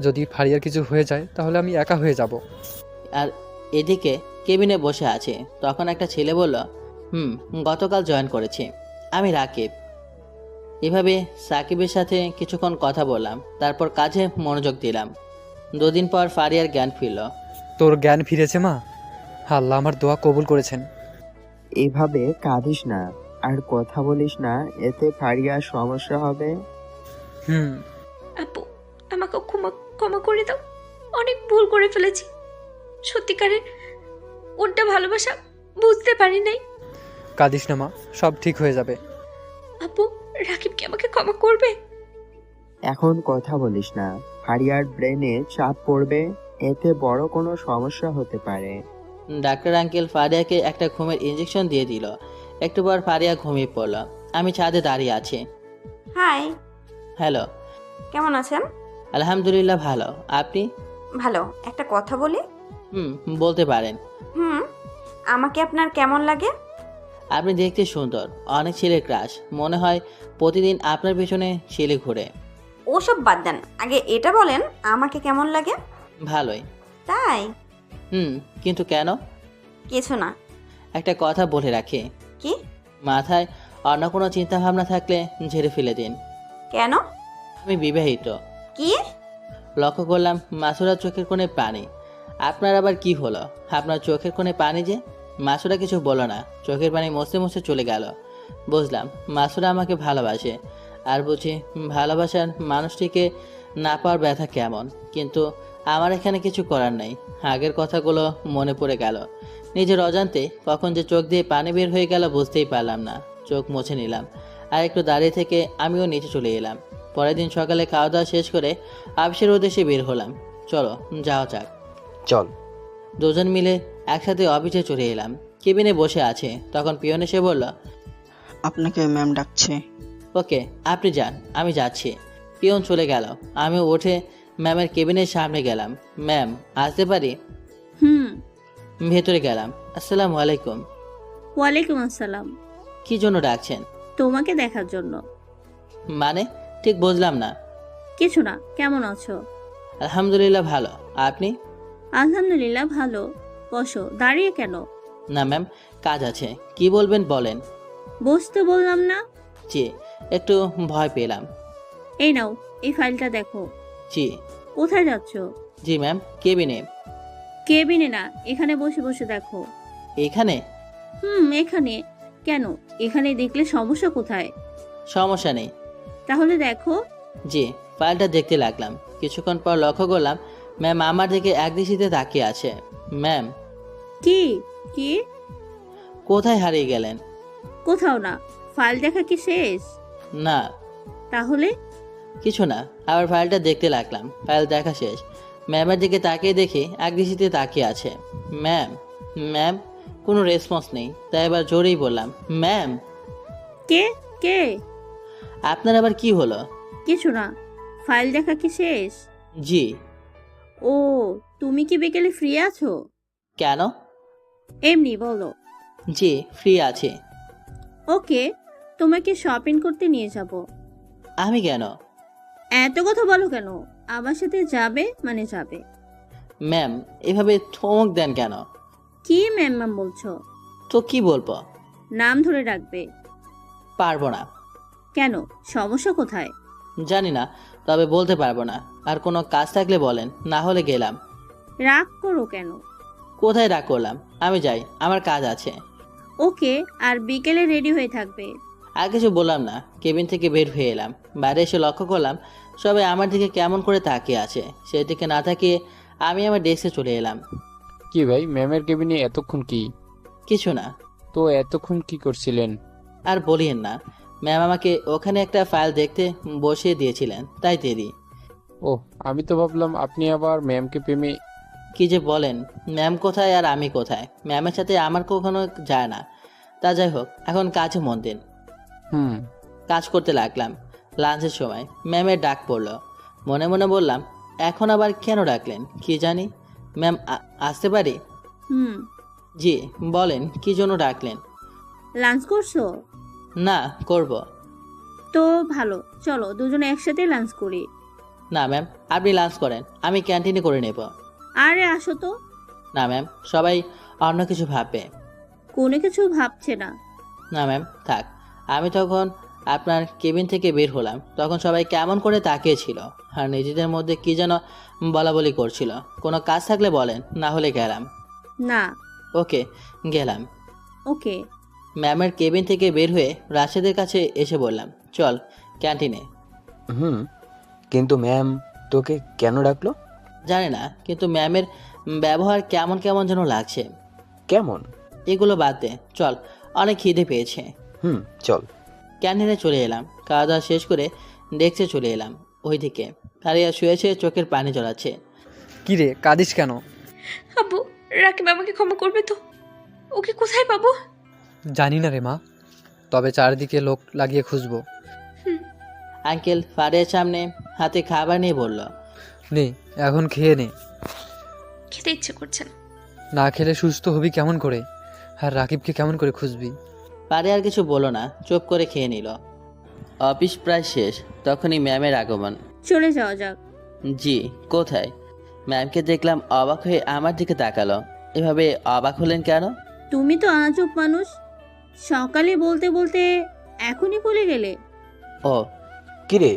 যদি ফারিয়ার কিছু হয়ে যায় তাহলে আমি একা হয়ে যাব। আর এদিকে কেবিনে বসে আছে। তখন একটা ছেলে বলল, গতকাল জয়েন করেছি, আমি রাকিব। এভাবে সাকিবের সাথে কিছুক্ষণ কথা বললাম, তারপর কাজে মনোযোগ দিলাম। 2 দিন পর ফারিয়ার জ্ঞান ফিরল। তোর জ্ঞান ফিরেছে মা? আল্লাহ আমার দোয়া কবুল করেছেন। এভাবে কাঁদিস না আর কথা বলিস না, এতে ফারিয়ার সমস্যা হবে। আপু, আমাকে ক্ষমা করে দাও, অনেক ভুল করে ফেলেছি। সত্যিকারের ওটা ভালোবাসা বুঝতে পারি নাই। কাঁদিস না মা, সব ঠিক হয়ে যাবে। আপু, রাকিব কি আমাকে ক্ষমা করবে? এখন কথা বলিস না, ফারিয়ার ব্রেনে চাপ পড়বে, এতে বড় কোনো সমস্যা হতে পারে। ডাক্তার আঙ্কেল ফারিয়াকে একটা ঘুমের ইঞ্জেকশন দিয়ে দিল। একটু পর ফারিয়া ঘুমিয়ে পড়ল। আমি ছাদে দাঁড়িয়ে আছি। হাই। হ্যালো। কেমন আছেন? আলহামদুলিল্লাহ ভালো। আপনি? ভালো। একটা কথা বলি? বলতে পারেন। আমাকে আপনার কেমন লাগে? আপনি দেখতে সুন্দর, অনেক ছেলের ক্রাশ। মনে হয় প্রতিদিন আপনার পেছনে ছেলে ঘুরে। ওসব বাদ দেন, আগে এটা বলেন আমাকে কেমন লাগে? ভালোই। তাই? কিন্তু কেন? কিছু না। একটা কথা বলে রাখি। কি? মাথায় অন্য কোনো চিন্তা ভাবনা থাকলে ঝেড়ে ফেলে দিন। কেন? আমি বিবাহিত। কি? লক্ষ্য করলাম মাসুরার চোখের কোণে পানি। আপনার আবার কি হলো? আপনার চোখের কোণে পানি যে? মাসুরা কিছু বলো না, চোখের পানি মুছতে মুছতে চলে গেল। বুঝলাম মাসুরা আমাকে ভালোবাসে। আর বুঝি ভালোবাসার মানুষটিকে না পাওয়ার ব্যথা কেমন। কিন্তু আমার এখানে কিছু করার নেই। আগের কথাগুলো মনে পড়ে গেল। নিজের অজান্তে কখন যে চোখ দিয়ে পানি বের হয়ে গেল বুঝতেই পারলাম না। চোখ মুছে নিলাম আর একটু দাঁড়িয়ে থেকে আমিও নিচে চলে এলাম। পরের দিন সকালে খাওয়া দাওয়া শেষ করে অফিসের উদ্দেশ্যে বের হলাম। চলো যাওয়া যাক। চল। 2 জন মিলে একসাথে অফিসে চলে এলাম। কেবিনে বসে আছে, তখন পিয়ন এসে বলল, আপনাকে ম্যাম ডাকছে। ওকে, আপনি যান, আমি যাচ্ছি। পিয়ন চলে গেল। আমি উঠে ম্যামের কেবিনের সামনে গেলাম। ম্যাম, আসতে পারি? ভেতরে গেলাম। আসসালামু আলাইকুম। ওয়ালাইকুম আসসালাম। কি জন্য ডাকছেন? তোমাকে দেখার জন্য। মানে ঠিক বুঝলাম না। কিছু না। কেমন আছো? আলহামদুলিল্লাহ ভালো। আপনি? আলহামদুলিল্লাহ ভালো। বসো। দাঁড়িয়ে কেন? না ম্যাম, কাজ আছে। কি বলবেন বলেন। বসতে বললাম না? জি, একটু ভয় পেলাম। এই নাও, এই ফাইলটা দেখো। জি। কোথায় যাচ্ছ? জি ম্যাম, কেবিনে। কেবিনে না, এখানে বসে বসে দেখো। এখানে? এখানে। কেন, এখানে দেখলে সমস্যা কোথায়? সমস্যা নেই। তাহলে দেখো। জি, ফাইলটা দেখতে লাগলাম। কিছুক্ষণ পর লক্ষ্য করলাম ম্যাম আমার দিকে একদৃষ্টিতে তাকিয়ে আছে। ম্যাম। কি? কি? কোথায় হারিয়ে গেলেন? কোথাও না। ফাইল দেখা কি শেষ? না। তাহলে? কিছু না, আবার ফাইলটা দেখতে লাগলাম। ফাইল দেখা শেষ। ম্যামের দিকে তাকিয়ে দেখি একদৃষ্টিতে তাকিয়ে আছে। ম্যাম। ম্যাম। কোনো রেসপন্স নেই, তাই এবার জোরেই বললাম, ম্যাম। কে? কে? আপনার আবার কি হলো? কিছু না। ফাইল দেখা কি শেষ? জি। ও, তুমি কি বিকেলে ফ্রি আছো? কেন? এমনি বলো। জি, ফ্রি আছি। ওকে, তোমাকে শপিং করতে নিয়ে যাব। আমি কেন? এত কথা বলো কেন? আমার সাথে যাবে মানে যাবে। ম্যাম, এভাবে ধমক দেন কেন? কি ম্যাম বলছো? তো কি বলবো? নাম ধরে ডাকবে। পারবো না। কেন, সমস্যা কোথায়? জানি না, তবে বলতে পারবো না। আর কোনো কাজ থাকলে বলেন, না হলে গেলাম। রাগ করো কেন? কোথায় রাগ করলাম? আমি যাই, আমার কাজ আছে। ওকে, আর বিকেলে রেডি হয়ে থাকবে। আর কিছু বললাম না, কেবিন থেকে বের হয়ে এলাম। বাইরে এসে লক্ষ্য করলাম সবাই আমার দিকে কেমন করে তাকিয়ে আছে। সেই দিকে না তাকিয়ে আমি আমার ডেস্কে চলে এলাম। কি ভাই, ম্যামের কেবিনে এতক্ষণ কি? কিছু না। তো এতক্ষণ কি করছিলেন? আর বলিয়েন না, ম্যাম আমাকে ওখানে একটা ফাইল দেখতে বসিয়ে দিয়েছিলেন, তাই দেরি। ও, আমি তো ভাবলাম আপনি আবার ম্যামকে প্রেমে। কি যে বলেন, ম্যাম কোথায় আর আমি কোথায়? ম্যামের সাথে আমার কখনো যায় না। তা যাই হোক, এখন কাজে মন দিন। কাজ করতে লাগলাম। লাঞ্চের সময় ম্যামের ডাক পড়লো। মনে মনে বললাম, এখন আবার কেন ডাকলেন কি জানি। ম্যাম, আসতে পারি? জি, বলেন কি জন্য ডাকলেন? লাঞ্চ করছো? না, করব। তো ভালো, চলো দুজনে একসাথে লাঞ্চ করি। না ম্যাম, আপনি লাঞ্চ করেন, আমি ক্যান্টিনে করে নেব। আরে আসো তো। না ম্যাম, সবাই অন্য কিছু ভাববে। কোনো কিছু ভাবছে না। না ম্যাম, থাক। আমি তখন আপনার কেবিন থেকে বের হলাম, তখন সবাই কেমন করে তাকিয়েছিল আর নিজেদের মধ্যে কি যেন বলাবলি করছিল। কোনো কাজ থাকলে বলেন, না হলে গেলাম। না। ওকে, গেলাম। ওকে। ম্যামের কেবিন থেকে বের হয়ে রাশেদের কাছে এসে বললাম, চল ক্যান্টিনে। কিন্তু ম্যাম তোকে কেন ডাকলো? জানি না, কিন্তু ম্যামের ব্যবহার কেমন কেমন যেন লাগছে। কেমন? এগুলো বাদ দে, চল, অনেক খিদে পেয়েছে। চল। ক্যান্টিনে চলে এলাম। খাওয়া দাওয়া শেষ করে ডেস্কে চলে এলাম। ওইদিকে হারিয়া শুয়েছে, চোখের পানি জড়াচ্ছে। কি রে, কাঁদিস কেন? আব্বু, রাকিব আমাকে ক্ষমা করবে তো? ওকে কোথায় পাবো? জানি না রে মা, তবে চারিদিকে লোক লাগিয়ে খুঁজবো। আঙ্কেল ফারিয়ার সামনে হাতে খাবার নিয়ে বলল, নে এখন খেয়ে নে। খেতে ইচ্ছে করছে না। না খেলে সুস্থ হবি কেমন করে? আর রাকিবকে কেমন করে খুঁজবি? পারে আর কিছু বলো না, চুপ করে খেয়ে নিল। অফিস প্রায় শেষ, তখনই ম্যামের আগমন। চলে যাওয়া যাক। জি, কোথায়? ম্যামকে দেখলাম অবাক হয়ে আমার দিকে তাকালো। এভাবে অবাক হলেন কেন? তুমি তো আজব মানুষ, সকালে বলতে বলতে এখনই ভুলে গেলে। ও কিরে,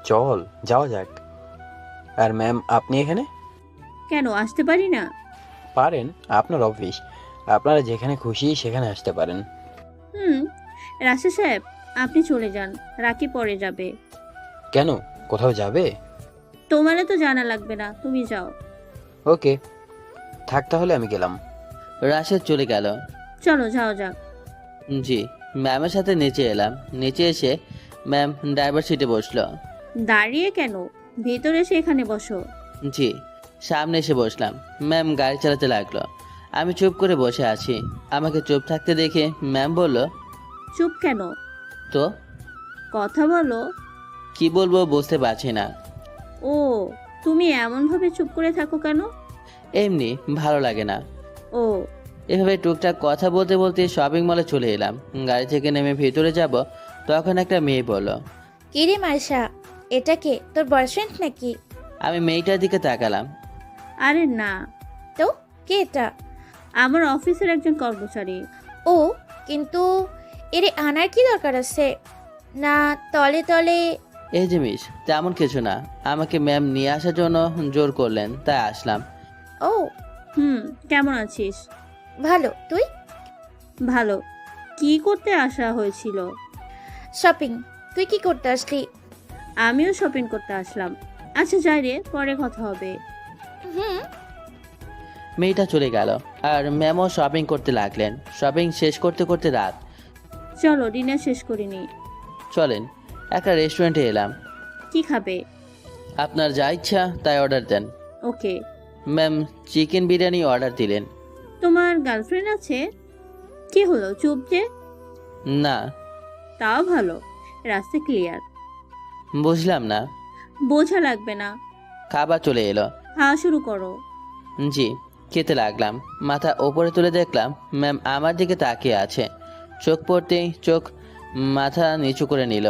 চল যাওয়া যাক। আর ম্যাম আপনি এখানে? কেন আসতে পারি না? পারেন, আপনার অফিস, আপনারা যেখানে খুশি সেখানে আসতে পারেন। রাশি সাহেব, আপনি চলে যান, রাকি পরে যাবে। কেন, কোথাও যাবে? তোমারও তো জানা লাগবে না, তুমি যাও। ওকে, থাক তাহলে, আমি গেলাম। রাশেদ চলে গেল। চলো যাও যাক। জি, ম্যামের সাথে নিচে এলাম। নিচে এসে ম্যাম ড্রাইভার সিটে বসলো। দাঁড়িয়ে কেন, ভেতরে এসে এখানে বসো। জি, সামনে এসে বসলাম। ম্যাম গাড়ি চালাতে লাগলো। আমি চুপ করে বসে আছি। আমাকে চুপ থাকতে দেখে ম্যাম বলল, চুপ কেন? তো কথা বলো। কি বলবো বুঝতে পারছি না। ও, তুমি এমনভাবে চুপ করে থাকো কেন? এমনি ভালো লাগে না। ও, এভাবে টুকটাক কথা বলতে বলতে শপিং মলে চলে এলাম। গাড়ি থেকে নেমে ভেতরে যাব, তখন একটা মেয়ে বলল, কি রে মার্শা, এটা কে, তোর বয়ফ্রেন্ড নাকি? আমি মেয়েটার দিকে তাকালাম। আরে না। তো কে এটা? আমার অফিসের একজন কর্মচারী। ও, কিন্তু এরে আনার কি দরকার আছে? না তলে তলে। এই যে মিস, তেমন কিছু না, আমাকে ম্যাম নিয়ে আসার জন্য জোর করলেন, তাই আসলাম। ও, কেমন আছিস? ভালো, তুই? ভালো। কি করতে আসা হয়েছিল? শপিং। তুই কি করতে আসলি? আমিও শপিং করতে আসলাম। আচ্ছা যাই রে, পরে কথা হবে। হুম। মেয়েটা চলে গেল আর ম্যামও শপিং করতে লাগলেন। শপিং শেষ করতে করতে রাত। চলো ডিনার শেষ করিনি। চলেন, একটা রেস্টুরেন্টে এলাম। কি খাবে? আপনার যা ইচ্ছা তাই অর্ডার দেন। ওকে। ম্যাম চিকেন বিরিয়ানি অর্ডার দিলেন। তোমার গার্লফ্রেন্ড আছে? কি হলো চুপ যে? না। তাও ভালো, রাস্তা ক্লিয়ার। বুঝলাম না। বোঝা লাগবে না, খাবার চলে এলো। খাওয়া শুরু করো। জি, খেতে লাগলাম। মাথা ওপরে তুলে দেখলাম ম্যাম আমার দিকে তাকিয়ে আছে। চোখ পড়তেই চোখ মাথা নিচু করে নিল।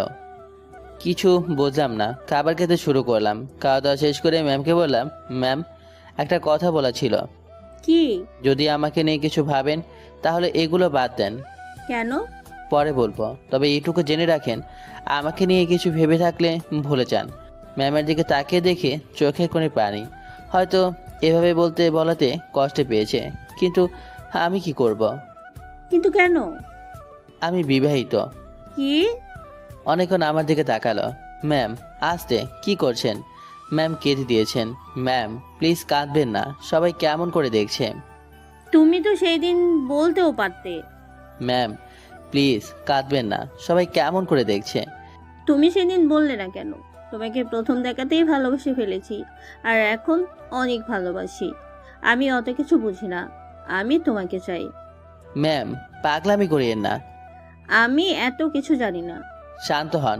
কিছু বুঝলাম না, খাবার খেতে শুরু করলাম। খাওয়া দাওয়া শেষ করে ম্যামকে বললাম, ম্যাম একটা কথা বলা ছিল। কি? যদি আমাকে নিয়ে কিছু ভাবেন তাহলে এগুলো বাদ দেন। কেন? পরে বলবো, তবে এইটুকু জেনে রাখেন আমাকে নিয়ে কিছু ভেবে থাকলে ভুলে যান। ম্যামের দিকে তাকিয়ে দেখে চোখের কোণে পানি। হয়তো এভাবে বলাতে কষ্ট পেয়েছে, কিন্তু আমি কি করব? কিন্তু কেন? আমি বিবাহিত। কি? অনেকক্ষণ আমার দিকে তাকালো। ম্যাম আস্তে, কি করছেন? ম্যাম কেঁদে দিয়েছেন। ম্যাম প্লিজ কাঁদবেন না, সবাই কেমন করে দেখছে। তুমি তো সেই দিন বলতেও পারতে। ম্যাম প্লিজ কাঁদবেন না, সবাই কেমন করে দেখছে। তুমি সেদিন বললে না কেন? তোমাকে প্রথম দেখাতেই ভালোবেসে ফেলেছি, আর এখন অনেক ভালোবাসি। আমি অত কিছু বুঝি না, আমি তোমাকে চাই। ম্যাম পাগলামি করিয়েন না। আমি এত কিছু জানি না। শান্ত হন,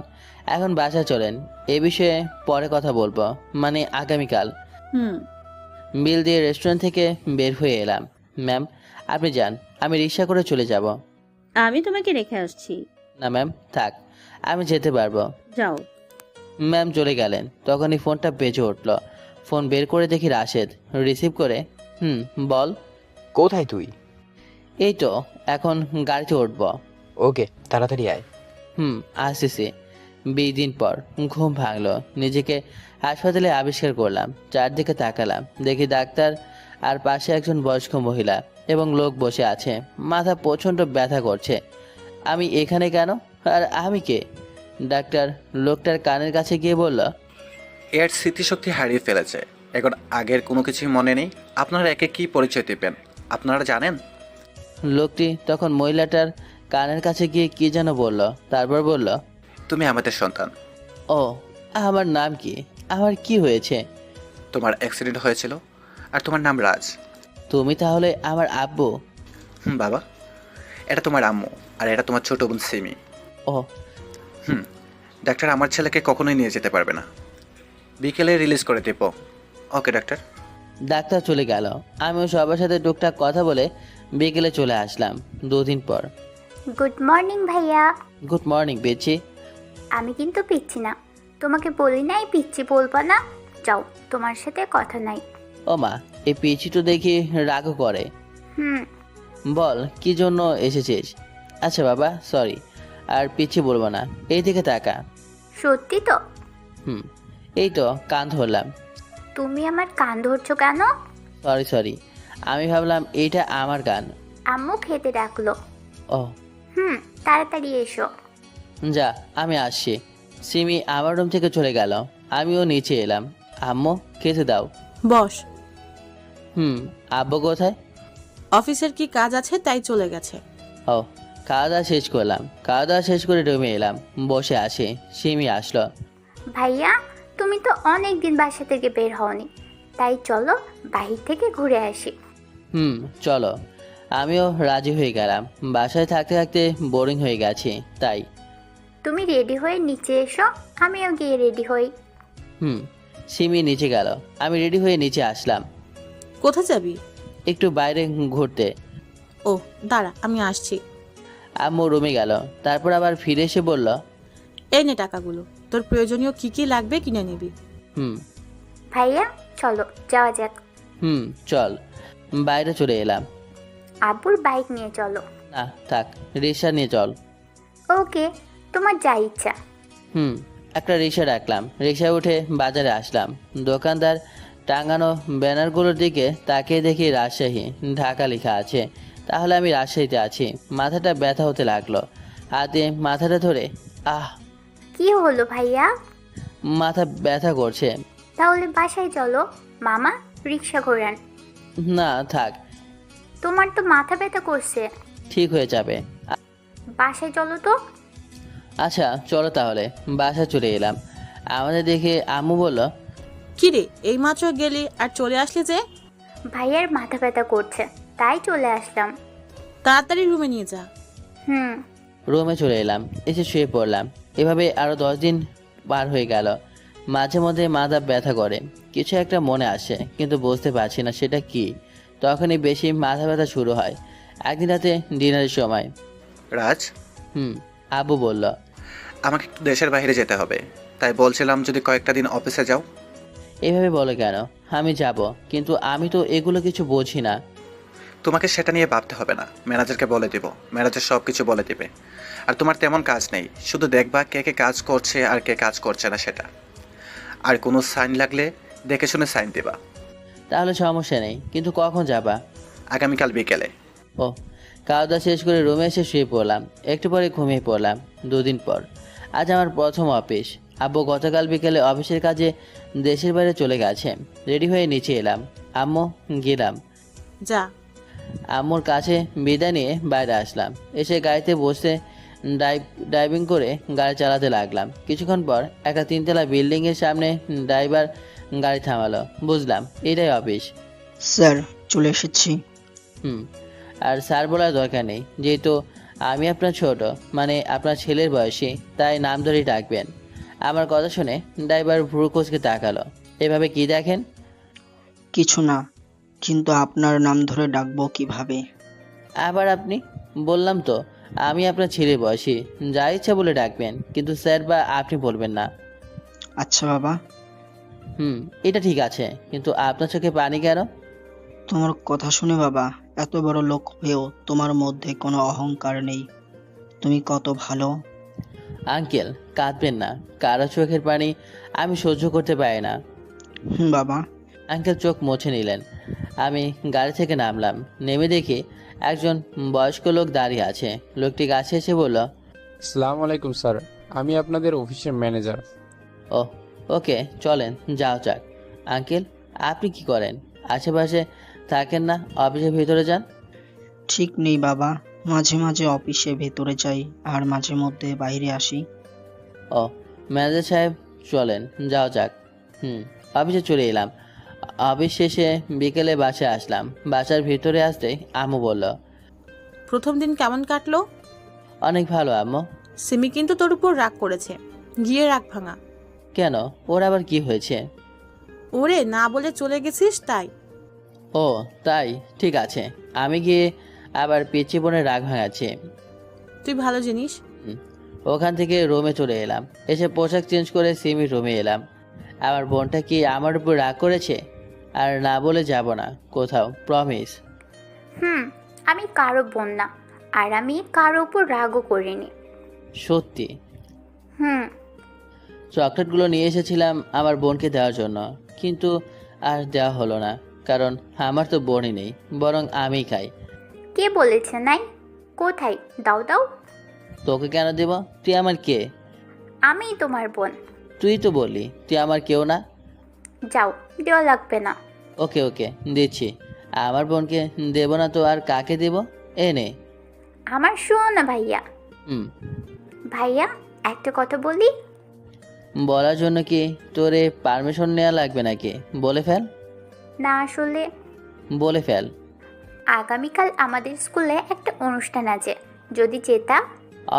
এখন বাসায় চলেন। এ বিষয়ে পরে কথা বলবো, মানে আগামীকাল। বিল দিয়ে রেস্টুরেন্ট থেকে বের হয়ে এলাম। ম্যাম আপনি যান, আমি রিক্সা করে চলে যাব। আমি তোমাকে রেখে আসছি। না ম্যাম থাক, আমি যেতে পারবো। যাও। ম্যাম চলে গেলেন। তখনই ফোনটা বেজে উঠল। ফোন বের করে দেখি রাশেদ। রিসিভ করে, বল। কোথায় তুই? এই তো এখন গাড়িতে উঠব। ওকে, তাড়াতাড়ি আয়। আসতেছি। 20 দিন পর ঘুম ভাঙলো। নিজেকে হাসপাতালে আবিষ্কার করলাম। চারদিকে তাকালাম, দেখি ডাক্তার আর পাশে একজন বয়স্ক মহিলা এবং লোক বসে আছে। মাথা প্রচণ্ড ব্যথা করছে। আমি এখানে কেন, আর আমি কে? ডাক্তার লোকটার কানের কাছে গিয়ে বলল, এর স্মৃতিশক্তি হারিয়ে ফেলেছে, এখন আগের কোনো কিছুই মনে নেই। আপনারা একে কি পরিচয় দেবেন আপনারা জানেন? লোকটি তখন মহিলাটার কানের কাছে গিয়ে কি যেন বলল, তারপর বলল, তুমি আমাদের সন্তান। ও, আমার নাম কি? আমার কি হয়েছে? তোমার অ্যাক্সিডেন্ট হয়েছিল, আর তোমার নাম রাজ। তুমি তাহলে আমার আব্বু? বাবা, এটা তোমার আম্মু, আর এটা তোমার ছোট বোন সিমি। ও। ডাক্তার আমার ছেলেকে কখনোই নিয়ে যেতে পারবে না, বিকেলে রিলিজ করে দেব। ওকে ডাক্তার। ডাক্তার চলে গেল। আমিও সবার সাথে টুকটাক কথা বলে বিকেলে চলে আসলাম। 2 দিন পর। গুড মর্নিং ভাইয়া। গুড মর্নিং পিচ্ছি। আমি কিন্তু পিচ্ছি না, তোমাকে বলি নাই পিচ্ছি বলবা না। যাও, তোমার সাথে কথা নাই। ও মা, এই পিচ্ছি তো দেখি রাগও করে। বল কি জন্য এসেছিস? আচ্ছা বাবা সরি, আর পিচ্ছি বলবো না। এই দিকে তাকা। সত্যি তো? এই তো কান ধরলাম। তুমি আমার কান ধরছো কেন? সরি, আমি ভাবলাম এইটা আমার গান। আম্মু খেতে ডাকলো। ও। তাড়াতাড়ি এসো। যা, আমি আসছি। সিমি আমার রুম থেকে চলে গেল। আমিও নিচে এলাম। আম্মু খেতে দাও। বস। আব্বু কোথায়? অফিসের কি কাজ আছে তাই চলে গেছে। ও, খাওয়া দাওয়া শেষ করলাম। খাওয়া দাওয়া শেষ করে রুমে এলাম, বসে আসি। সিমি আসলো। ভাইয়া তুমি তো অনেক দিন বাসা থেকে বের হওনি, তাই চলো বাহির থেকে ঘুরে আসি। চলো। আমিও রাজি হয়ে গেলাম। বাসায় থাকতে থাকতে বোরিং হয়ে গেছি, তাই। তুমি রেডি হয়ে নিচে এসো, আমিও গিয়ে রেডি হই। সিমি নিচে গেল, আমি রেডি হয়ে নিচে আসলাম। কোথায় যাবি? একটু বাইরে ঘুরতে। ও দাঁড়া, আমি আসছি। আম্মু রুমে গেল, তারপর আবার ফিরে এসে বলল, এই নে টাকাগুলো, তোর প্রয়োজনীয় কি কি লাগবে কিনে নিবি। ভাইয়া চলো যাওয়া যাক। চল। বাইরে চলে এলাম। আব্বুর বাইক নিয়ে চলো। না থাক, রিক্সা নিয়ে চল। ওকে, তোমার যা ইচ্ছা। একটা রিক্সা রাখলাম। রিক্সায় উঠে বাজারে আসলাম। দোকানদার টাঙানো ব্যানারগুলোর দিকে তাকিয়ে দেখি রাজশাহী, ঢাকা লেখা আছে। তাহলে আমি রাজশাহীতে আছি। মাথাটা ব্যথা হতে লাগলো, হাতে মাথাটা ধরে আহ কি হলো ভাইয়া? মাথা ব্যথা করছে। তাহলে বাসায় চলো, মামা রিক্সা ঘোরান। না থাক, তোমার তো মাথা ব্যথা করছে। ঠিক হয়ে যাবে। বাসায় চলো তো। আচ্ছা চলো তাহলে। বাসা চলে এলাম। আমাদের দেখে আম্মু বলল, কিরে এইমাত্র গেলি আর চলে আসলি যে? ভাইয়ার মাথা ব্যথা করছে, তাই চলে আসলাম। তাড়াতাড়ি রুমে নিয়ে যা। হুম। রুমে চলে এলাম, এসে শুয়ে পড়লাম। এভাবে আরও 10 দিন পার হয়ে গেল। মাঝে মধ্যে মাথা ব্যথা করে, কিছু একটা মনে আসে কিন্তু বুঝতে পারছি না সেটা কি। তখনই বেশি মাথা ব্যথা শুরু হয়। একদিন রাতে ডিনারের সময়। রাজ, আব্বু বলল, আমাকে একটু দেশের বাইরে যেতে হবে, তাই বলছিলাম যদি কয়েকটা দিন অফিসে যাও। এভাবে বলো কেন? আমি যাব, কিন্তু আমি তো এগুলো কিছু বুঝি না। তোমাকে সেটা নিয়ে ভাবতে হবে না, ম্যানেজারকে বলে দিব, ম্যানেজার সব কিছু বলে দিবে। আর তোমার তেমন কাজ নেই, শুধু দেখবা কে কে কাজ করছে আর কে কাজ করছে না সেটা। আর কোনো সাইন লাগলে দেখে শুনে সাইন দিবা। তাহলে সমস্যা নেই, কিন্তু কখন যাবা? আগামীকাল বিকেলে। ও, খাওয়া দাওয়া শেষ করে রুমে এসে শুয়ে পড়লাম। একটু পরে ঘুমিয়ে পড়লাম। 2 দিন পর আজ আমার প্রথম অফিস। আব্বু গতকাল বিকেলে অফিসের কাজে দেশের বাইরে চলে গেছে। রেডি হয়ে নিচে এলাম। আম্মু গেলাম। যা। আম্মুর কাছে বিদায় নিয়ে বাইরে আসলাম। এসে গাড়িতে বসে ড্রাইভিং করে গাড়ি চালাতে লাগলাম। কিছুক্ষণ পর একটা 3তলা বিল্ডিংয়ের সামনে ড্রাইভার গাড়ি থামালো। বুঝলাম এটাই অফিস। স্যার চলে এসেছি। আর স্যার বলার দরকার নেই, যেহেতু আমি আপনার ছোট, মানে আপনার ছেলের বয়সী, তাই নাম ধরেই ডাকবেন। আমার কথা শুনে ড্রাইভার ভ্রু কুঁচকে তাকালো। এভাবে কি দেখেন? কিছু না, কিন্তু আপনার নাম ধরে ডাকবো কিভাবে? আবার আপনি? বললাম তো আমি আপনার ছেলের বয়সী, যা ইচ্ছা বলে ডাকবেন, কিন্তু স্যার বা আপনি বলবেন না। আচ্ছা বাবা। এটা ঠিক আছে, কিন্তু আপনার চোখে পানি কেন? তোমার কথা শুনে বাবা, এত বড় লোক হয়েও তোমার মধ্যে কোনো অহংকার নেই। তুমি কত ভালো। আঙ্কেল কাঁদবেন না, কারো চোখের পানি আমি সহ্য করতে পারি না। বাবা। আঙ্কেল চোখ মুছে নিলেন। আমি গাড়ি থেকে নামলাম। নেমে দেখি একজন বয়স্ক লোক দাঁড়িয়ে আছে। লোকটি কাছে এসে বলল, আসসালামু আলাইকুম স্যার, আমি আপনাদের অফিসের ম্যানেজার। ও ওকে, চলেন যাও যাক। আঙ্কেল আপনি কি করেন? আশেপাশে থাকেন না, অফিসের ভিতরে যান। ঠিক নেই বাবা, মাঝে মাঝে অফিসে ভেতরে যাই আর মাঝে মধ্যে বাইরে আসি। ও ম্যানেজার সাহেব, চলেন যাও যাক। অফিসে চলে এলাম। অফিস শেষে বিকেলে বাসায় আসলাম। বাসার ভিতরে আসতে আম্মু বলল, প্রথম দিন কেমন কাটলো? অনেক ভালো আম্মু। সিমি কিন্তু তোর উপর রাগ করেছে, গিয়ে রাগ ভাঙা। কেন, ওর আবার কি হয়েছে? ওরে না বলে চলে গেছিস তাই। ও তাই, ঠিক আছে, আমি গিয়ে আবার পিচি বোনের রাগ ভাঙাচ্ছি। তুই ভালো জিনিস। ওখান থেকে রুমে চলে এলাম। এসে পোশাক চেঞ্জ করে সিমির রুমে এলাম। আমার বোনটা কি আমার উপর রাগ করেছে? আর না বলে যাব না কোথাও, প্রমিস। আমি কারো বোন না, আর আমি কারো উপর রাগও করিনি। সত্যি? চকলেটগুলো নিয়ে এসেছিলাম আমার বোনকে দেওয়ার জন্য, কিন্তু আর দেওয়া হলো না, কারণ আমার তো বোনই নেই, বরং আমি খাই। কে বলেছে নাই? কোথায়? দাও দাও। তোকে কেন দেব? তুই আমার কে? আমি তোমার বোন। তুই তো বললি তুই আমার কেউ না। যাও, দেওয়া লাগবে না। ওকে ওকে, দিচ্ছি। আমার বোনকে দেব না তো আর কাকে দেব? এ নে। আমার শোনো না ভাইয়া। ভাইয়া একটা কথা বলি। বলার জন্য কি তোরে পারমিশন নেওয়া লাগবে নাকি? বলে ফেল। না আসলে। বলে ফেল। আগামীকাল আমাদের স্কুলে একটা অনুষ্ঠান আছে, যদি যেতা।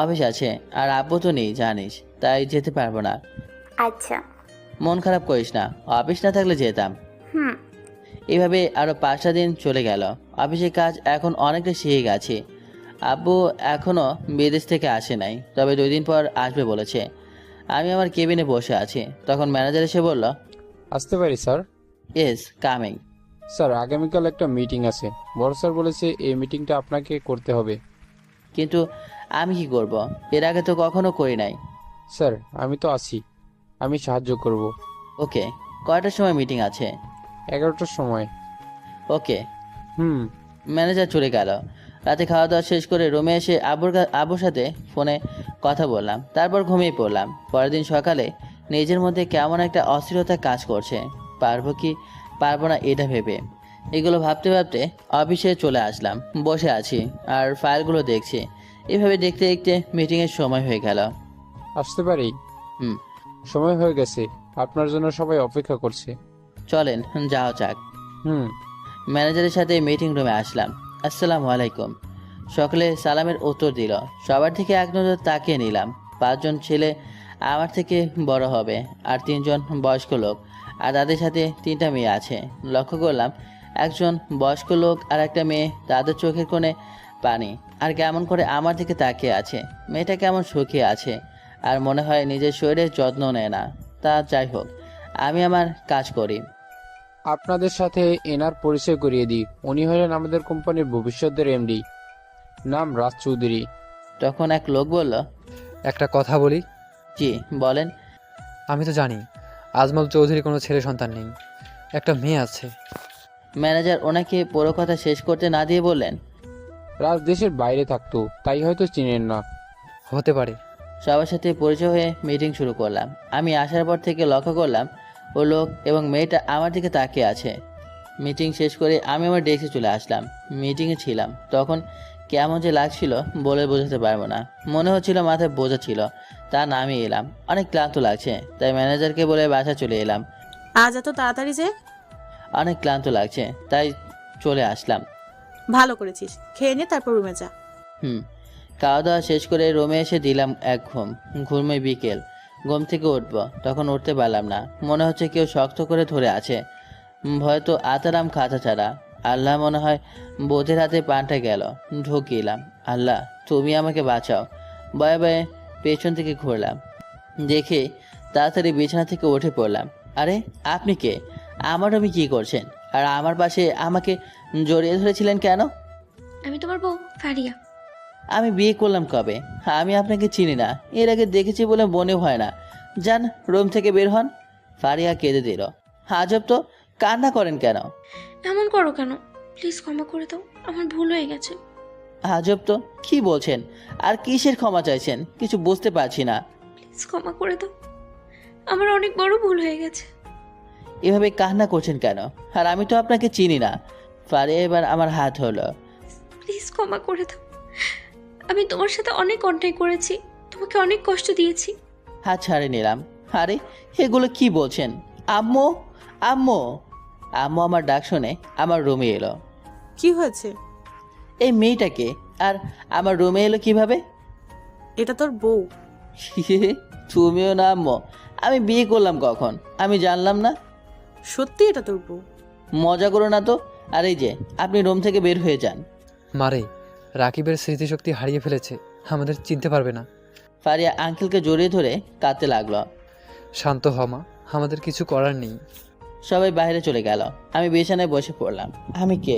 অফিস আছে আর আব্বু তো নেই জানিস, তাই যেতে পারবো না। আচ্ছা। মন খারাপ করিস না, অফিস না থাকলে যেতাম। এভাবে আরো 5টা দিন চলে গেল। অফিসের কাজ এখন অনেকটা শিখে গেছি। আব্বু এখনো বিদেশ থেকে আসে নাই, তবে 2 দিন পর আসবে বলেছে। আমি আমার কেবিনে বসে আছি, তখন ম্যানেজার এসে বলল, আসতে পারি স্যার? Yes coming. স্যার আগামীকাল একটা মিটিং আছে, বড় স্যার বলেছে এই মিটিংটা আপনাকে করতে হবে। কিন্তু আমি কি করব? এর আগে তো কখনো করি নাই। স্যার আমি তো আছি, আমি সাহায্য করব। ওকে, কয়টার সময় মিটিং আছে? 11টার সময়। ওকে। ম্যানেজার চলে গেল। রাতে খাওয়া দাওয়া শেষ করে রুমে এসে আব্বুর সাথে ফোনে কথা বললাম, তারপর ঘুমিয়ে পড়লাম। পরের দিন সকালে নিজের মধ্যে কেমন একটা অস্থিরতা কাজ করছে, পারবো কি পারবো না এটা ভেবে। এগুলো ভাবতে ভাবতে অফিসে চলে আসলাম, বসে আছি আর ফাইলগুলো দেখছি। এভাবে দেখতে দেখতে মিটিংয়ের সময় হয়ে গেল। আসতে পারি? হুম। সময় হয়ে গেছে, আপনার জন্য সবাই অপেক্ষা করছে। চলেন যাও যাক। হুম। ম্যানেজারের সাথে মিটিং রুমে আসলাম। আসসালামু আলাইকুম। সকলে সালামের উত্তর দিল। সবার থেকে এক নজর তাকিয়ে নিলাম। 5 জন ছেলে আমার থেকে বড় হবে আর 3 জন বয়স্ক লোক, আর তাদের সাথে 3টা মেয়ে আছে। লক্ষ্য করলাম একজন বয়স্ক লোক আর একটা মেয়ে, তাদের চোখের কোণে পানি, আর কেমন করে আমার দিকে তাকিয়ে আছে। মেয়েটা কেমন শুকিয়ে আছে আর মনে হয় নিজের শরীরের যত্ন নেয় না। তা যাই হোক, আমি আমার কাজ করি। আপনাদের সাথে এনার পরিচয় করিয়ে দিই। উনি হলেন আমাদের কোম্পানির ভবিষ্যতের এমডি, নাম রাজ চৌধুরী। তখন এক লোক বলল, একটা কথা বলি। জি বলেন। আমি তো জানি আজমল চৌধুরী কোনো ছেলে সন্তান নেই, একটা মেয়ে আছে। ম্যানেজার ওনাকে পুরো কথা শেষ করতে না দিয়ে বললেন, রাজ দেশের বাইরে থাকতো, তাই হয়তো চিনেন না। হতে পারে। সবার সাথে পরিচয় হয়ে মিটিং শুরু করলাম। আমি আসার পর থেকে লক্ষ্য করলাম ও লোক এবং মেয়েটা আমার দিকে তাকিয়ে আছে। মিটিং শেষ করে আমি আমার ডেস্কে চলে আসলাম। মিটিংয়ে ছিলাম তখন কেমন যে লাগছিল বলে বোঝাতে পারবো না। মনে হচ্ছিল মাথায় বোঝা ছিল, তা নামিয়ে এলাম। অনেক ক্লান্ত লাগছে, তাই ম্যানেজারকে বলে বাসা চলে এলাম। আজ এত তাড়াতাড়ি যে? অনেক ক্লান্ত লাগছে তাই চলে আসলাম। ভালো করেছিস, খেয়ে নে তারপর রুমে যা। খাওয়া দাওয়া শেষ করে রুমে এসে দিলাম এক ঘুমে বিকেল। ঘুম থেকে উঠবো, তখন উঠতে পারলাম না। মনে হচ্ছে কেউ শক্ত করে ধরে আছে। হয়তো আতারাম খাতা ছাড়া। আল্লাহ, মনে হয় বোধের হাতে পানটা গেল। ঢুকিলাম। আল্লাহ তুমি আমাকে বাঁচাও। ভয়ে ভয়ে পেছন থেকে ঘুরলাম, দেখে তাড়াতাড়ি বিছানা থেকে উঠে পড়লাম। আরে আপনি কে? আমার রুমে কী করছেন? আর আমার পাশে আমাকে জড়িয়ে ধরেছিলেন কেন? আমি তোমার বউ ফারিয়া। আমি বিয়ে করলাম কবে? আমি আপনাকে চিনি না, এর আগে দেখেছি বলে মনে হয় না। যান রুম থেকে বের হন। ফারিয়া কেঁদে দিল। আজব তো, কান্না করেন কেন? এমন করো কেন? প্লিজ ক্ষমা করে দাও, আমার ভুল হয়ে গেছে। আজব তো, কি বলছেন? আর কিসের ক্ষমা চাইছেন? কিছু বুঝতে পারছি না। প্লিজ ক্ষমা করে দাও, আমার অনেক বড় ভুল হয়ে গেছে। এভাবে কান্না করছেন কেন? আর আমি তো আপনাকে চিনি না। ফারিয়া এবার আমার হাত হলো। প্লিজ ক্ষমা করে দাও, আমি তোমার সাথে অনেক অন্যায় করেছি, তোমাকে অনেক কষ্ট দিয়েছি। হাত ছাড়ে নিলাম। আরে এগুলো কি বলছেন? আম্মু, আম্মু। আম্মু আমার ডাক শুনে আমার রুমে এলো। কি হয়েছে? এই মেয়েটাকে আর আমার রুমে এলো কিভাবে? এটা তোর বউ। তুমিও না আম্মু? আমি বিয়ে করলাম কখন? আমি জানলাম না। সত্যি এটা তোর বউ? মজা করো না তো। আর এই যে আপনি রুম থেকে বের হয়ে যান। মারে, রাকিবের স্মৃতিশক্তি হারিয়ে ফেলেছে, আমাদের চিনতে পারবে না। ফারিয়া আঙ্কেলকে জড়িয়ে ধরে কাঁদতে লাগলো। শান্ত হ মা, আমাদের কিছু করার নেই। সবাই বাইরে চলে গেল। আমি বিছানায় বসে পড়লাম। আমি কে?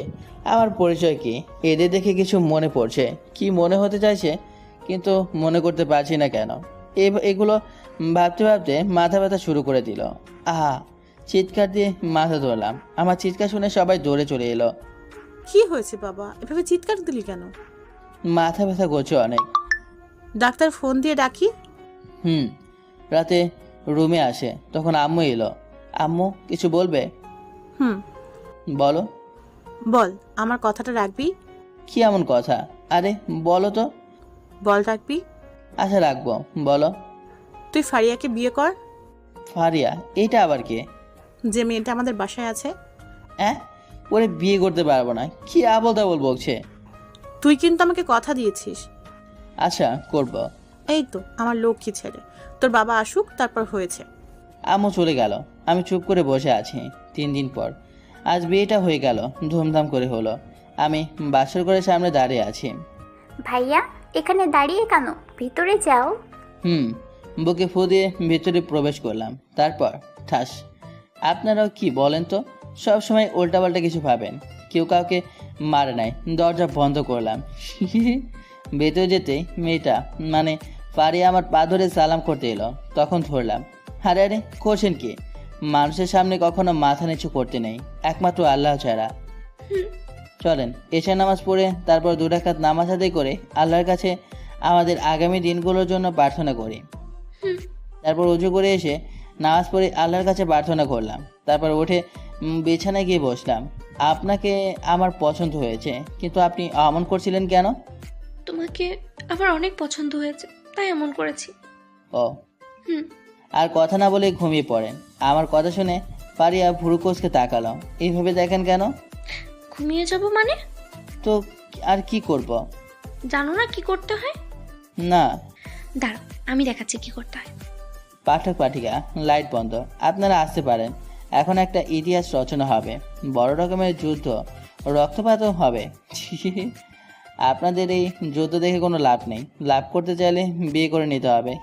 আমার পরিচয় কি? এদের দেখে কিছু মনে পড়ছে। কি মনে হতে চাইছে কিন্তু মনে করতে পারছি না কেন। এগুলো ভাবতে ভাবতে মাথা ব্যথা শুরু করে দিল। আহা, চিৎকার দিয়ে মাথা ধরলাম। আমার চিৎকার শুনে সবাই দৌড়ে চলে এলো। কি হয়েছে বাবা, এভাবে চিৎকার দিলি কেন? মাথা ব্যথা করছে অনেক। ডাক্তার ফোন দিয়ে ডাকি? রাতে রুমে আসে, তখন আম্মু এলো। আম্মু কিছু বলবে? বলো। বল, আমার কথাটা রাখবি? কি এমন কথা? আরে বলো তো। বল রাখবি? আচ্ছা রাখবো, বলো। তুই ফারিয়াকে বিয়ে কর। ফারিয়া? এইটা আবার কে? যে মেয়েটা আমাদের বাসায় আছে। হ্যাঁ, ওরে বিয়ে করতে পারবো না। কি আবল তাবল বলছে। তুই কিন্তু আমাকে কথা দিয়েছিস। আচ্ছা করব। এই তো আমার লক্ষ্মী ছেলে, তোর বাবা আসুক তারপর হয়েছে। আম্মু চলে গেল। আমি চুপ করে বসে আছি। 3 দিন পর আজ বিয়েটা হয়ে গেল, ধুমধাম করে হলো। আমি বাসর ঘরের সামনে দাঁড়িয়ে আছি। ভাইয়া এখানে দাঁড়িয়ে কেন? ভিতরে যাও। বুকে ফু দিয়ে ভিতরে প্রবেশ করলাম। তারপর ঠাস। আপনারাও কি বলেন তো, সব সময় উল্টাপাল্টা কিছু ভাবেন। কেউ কাউকে মারে নাই। দরজা বন্ধ করলাম। ভেতরে যেতে মেয়েটা মানে ফারিয়া আমার পা ধরে সালাম করতে এলো। তখন ধরলাম। আরে আরে করছেন কি? মানুষের সামনে কখনো মাথা নিচু করতে নেই, একমাত্র আল্লাহ ছাড়া। চলেন এশা নামাজ পড়ে তারপর 2 রাকাত নামাজ আদায় করে আল্লাহর কাছে আমাদের আগামী দিনগুলোর জন্য প্রার্থনা করি। তারপর উজু করে এসে নামাজ পড়ে আল্লাহর কাছে প্রার্থনা করলাম। তারপর উঠে বিছানায় গিয়ে বসলাম। আপনাকে আমার পছন্দ হয়েছে, কিন্তু আপনি অমন করছিলেন কেন? তোমাকে আমার অনেক পছন্দ হয়েছে, তাই এমন করেছি। ও, আর কথা না বলে ঘুমিয়ে পড়েন। আমার কথা শুনে পারিয়া ভুরু কোচকে তাকালো। এইভাবে দেখেন কেন? ঘুমিয়ে যাব মানে? তো আর কি করব? জানো না কি করতে হয়? না। দাঁড়াও, আমি দেখাচ্ছি কি করতে হয়। পাঠক পাঠিকা লাইট বন্ধ, আপনারা আসতে পারেন। এখন একটা ইতিহাস রচনা হবে, বড় রকমের যুদ্ধ, রক্তপাতও হবে। আপনাদের এই যুদ্ধ দেখে কোনো লাভ নেই। লাভ করতে চাইলে বিয়ে করে নিতে হবে।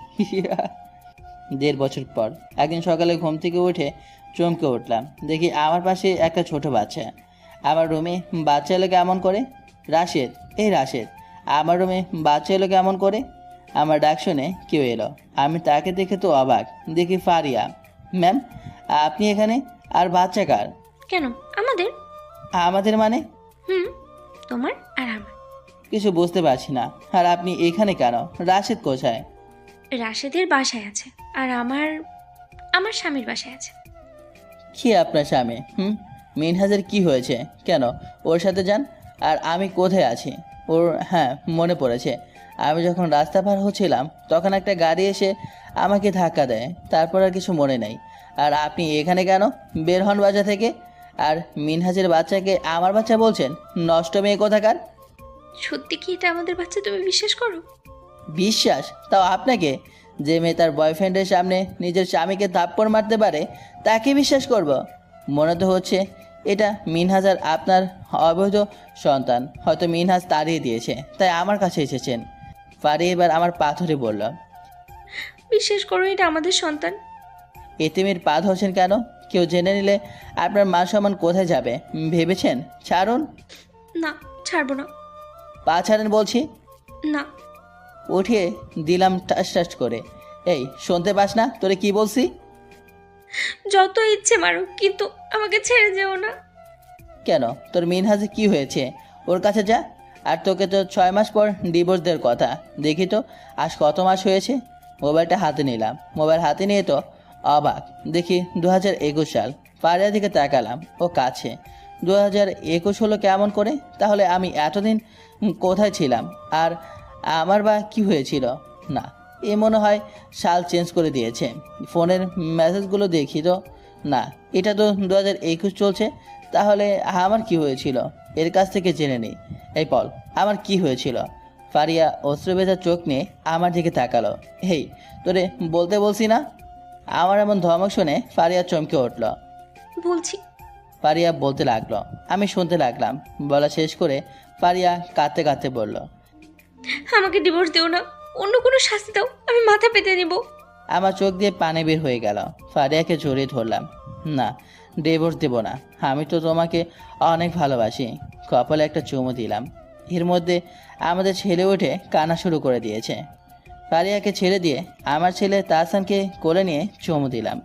1.5 বছর পর একদিন সকালে ঘুম থেকে উঠে চমকে উঠলাম। দেখি আমার পাশে একটা ছোট বাচ্চা। আমার রুমে বাচ্চা এলো কেমন করে? রাশেদ, এই রাশেদ, আমার রুমে বাচ্চা এলো কেমন করে? আমার ডাক শুনে কেউ এলো। আমি তাকে দেখে তো অবাক। দেখি ফারিয়া। ম্যাম, আপনি এখানে? আর বাচ্চা কার? কেন আমাদের? আমাদের মানে? তোমার আর আমার। কিছু বুঝতে পারছি না। আর আপনি এখানে কেন? রাশেদ কোথায়? রাশেদের বাসায় আছে, আর আমার স্বামীর বাসায় আছে। কি আপনার স্বামী? মিনহাজের কি হয়েছে? কেন ওর সাথে যান। আর আমি কোথায় আছি? ওর, হ্যাঁ মনে পড়েছে, আমি যখন রাস্তা পার হচ্ছিলাম তখন একটা গাড়ি এসে আমাকে ধাক্কা দেয়। তারপর আর কিছু মনে নেই। আর আপনি এখানে কেন? বের হন বাসা থেকে। আর মিনহাজের বাচ্চাকে আমার বাচ্চা বলছেন? নষ্ট মেয়ে কোথাকার। সত্যি কি এটা আমাদের বাচ্চা? তুমি বিশ্বাস করো? বিশ্বাস? তাও আপনাকে? যে মেয়ে তার বয়ফ্রেন্ডের সামনে নিজের স্বামীকে থাপ্পড় মারতে পারে তাকে বিশ্বাস করব? মনে তো হচ্ছে এটা মিনহাজ আর আপনার অবৈধ সন্তান। হয়তো মিনহাজ তাড়িয়ে দিয়েছে, তাই আমার কাছে এসেছেন। ফারি এবার আমার পাথরে বলল, বিশ্বাস করো, এটা আমাদের সন্তান। এতিমের পা ধরছেন কেন? কেউ জেনে নিলে আপনার মান সম্মান কোথায় যাবে ভেবেছেন? ছাড়ুন। না, ছাড়বো না। পা ছাড়েন বলছি। না। উঠিয়ে দিলাম টাস টাস করে। এই শুনতে পাস না তোরে কি বলছি? যত ইচ্ছে মারো, কিন্তু আমাকে ছেড়ে যেও না। কেন? তোর মিনহাজে কি হয়েছে? ওর কাছে যা। আর তোকে তো 6 মাস পর ডিভোর্স দেওয়ার কথা। দেখি তো আজ কত মাস হয়েছে। মোবাইলটা হাতে নিলাম। মোবাইল হাতে নিয়ে তো অবাক। দেখি 2021 সাল। পাড়িয়া দিকে তাকালাম, ও কাছে। 2021 হলো কেমন করে? তাহলে আমি এতদিন কোথায় ছিলাম? আর আমার বা কি হয়েছিল? না, এ মনে হয় সাল চেঞ্জ করে দিয়েছে। ফোনের মেসেজগুলো দেখি তো, না, এটা তো 2021 চলছে। তাহলে আমার কি হয়েছিল? এর কাছ থেকে জেনে নিই। এই পল, আমার কি হয়েছিল? ফারিয়া অশ্রুভেজা চোখ নিয়ে আমার দিকে তাকালো। হেই, তোরে বলতে বলছি না? আমার এমন ধমক শুনে ফারিয়া চমকে উঠল। বলছি। ফারিয়া বলতে লাগলো, আমি শুনতে লাগলাম। বলা শেষ করে ফারিয়া কাঁদতে কাঁদতে বলল, আমাকে ডিভোর্স দিও না, অন্য কোনো শাস্তি দাও, আমি মাথা পেতে নেব। আমার চোখ দিয়ে পানি বের হয়ে গেল। ফারিয়াকে জড়িয়ে ধরলাম। না, ডিভোর্স দেব না। আমি তো তোমাকে অনেক ভালোবাসি। কপালে একটা চুমু দিলাম। এর মধ্যে আমাদের ছেলে উঠে কান্না শুরু করে দিয়েছে। ফারিয়াকে ছেড়ে দিয়ে আমার ছেলে তাহসানকে কোলে নিয়ে চুমু দিলাম।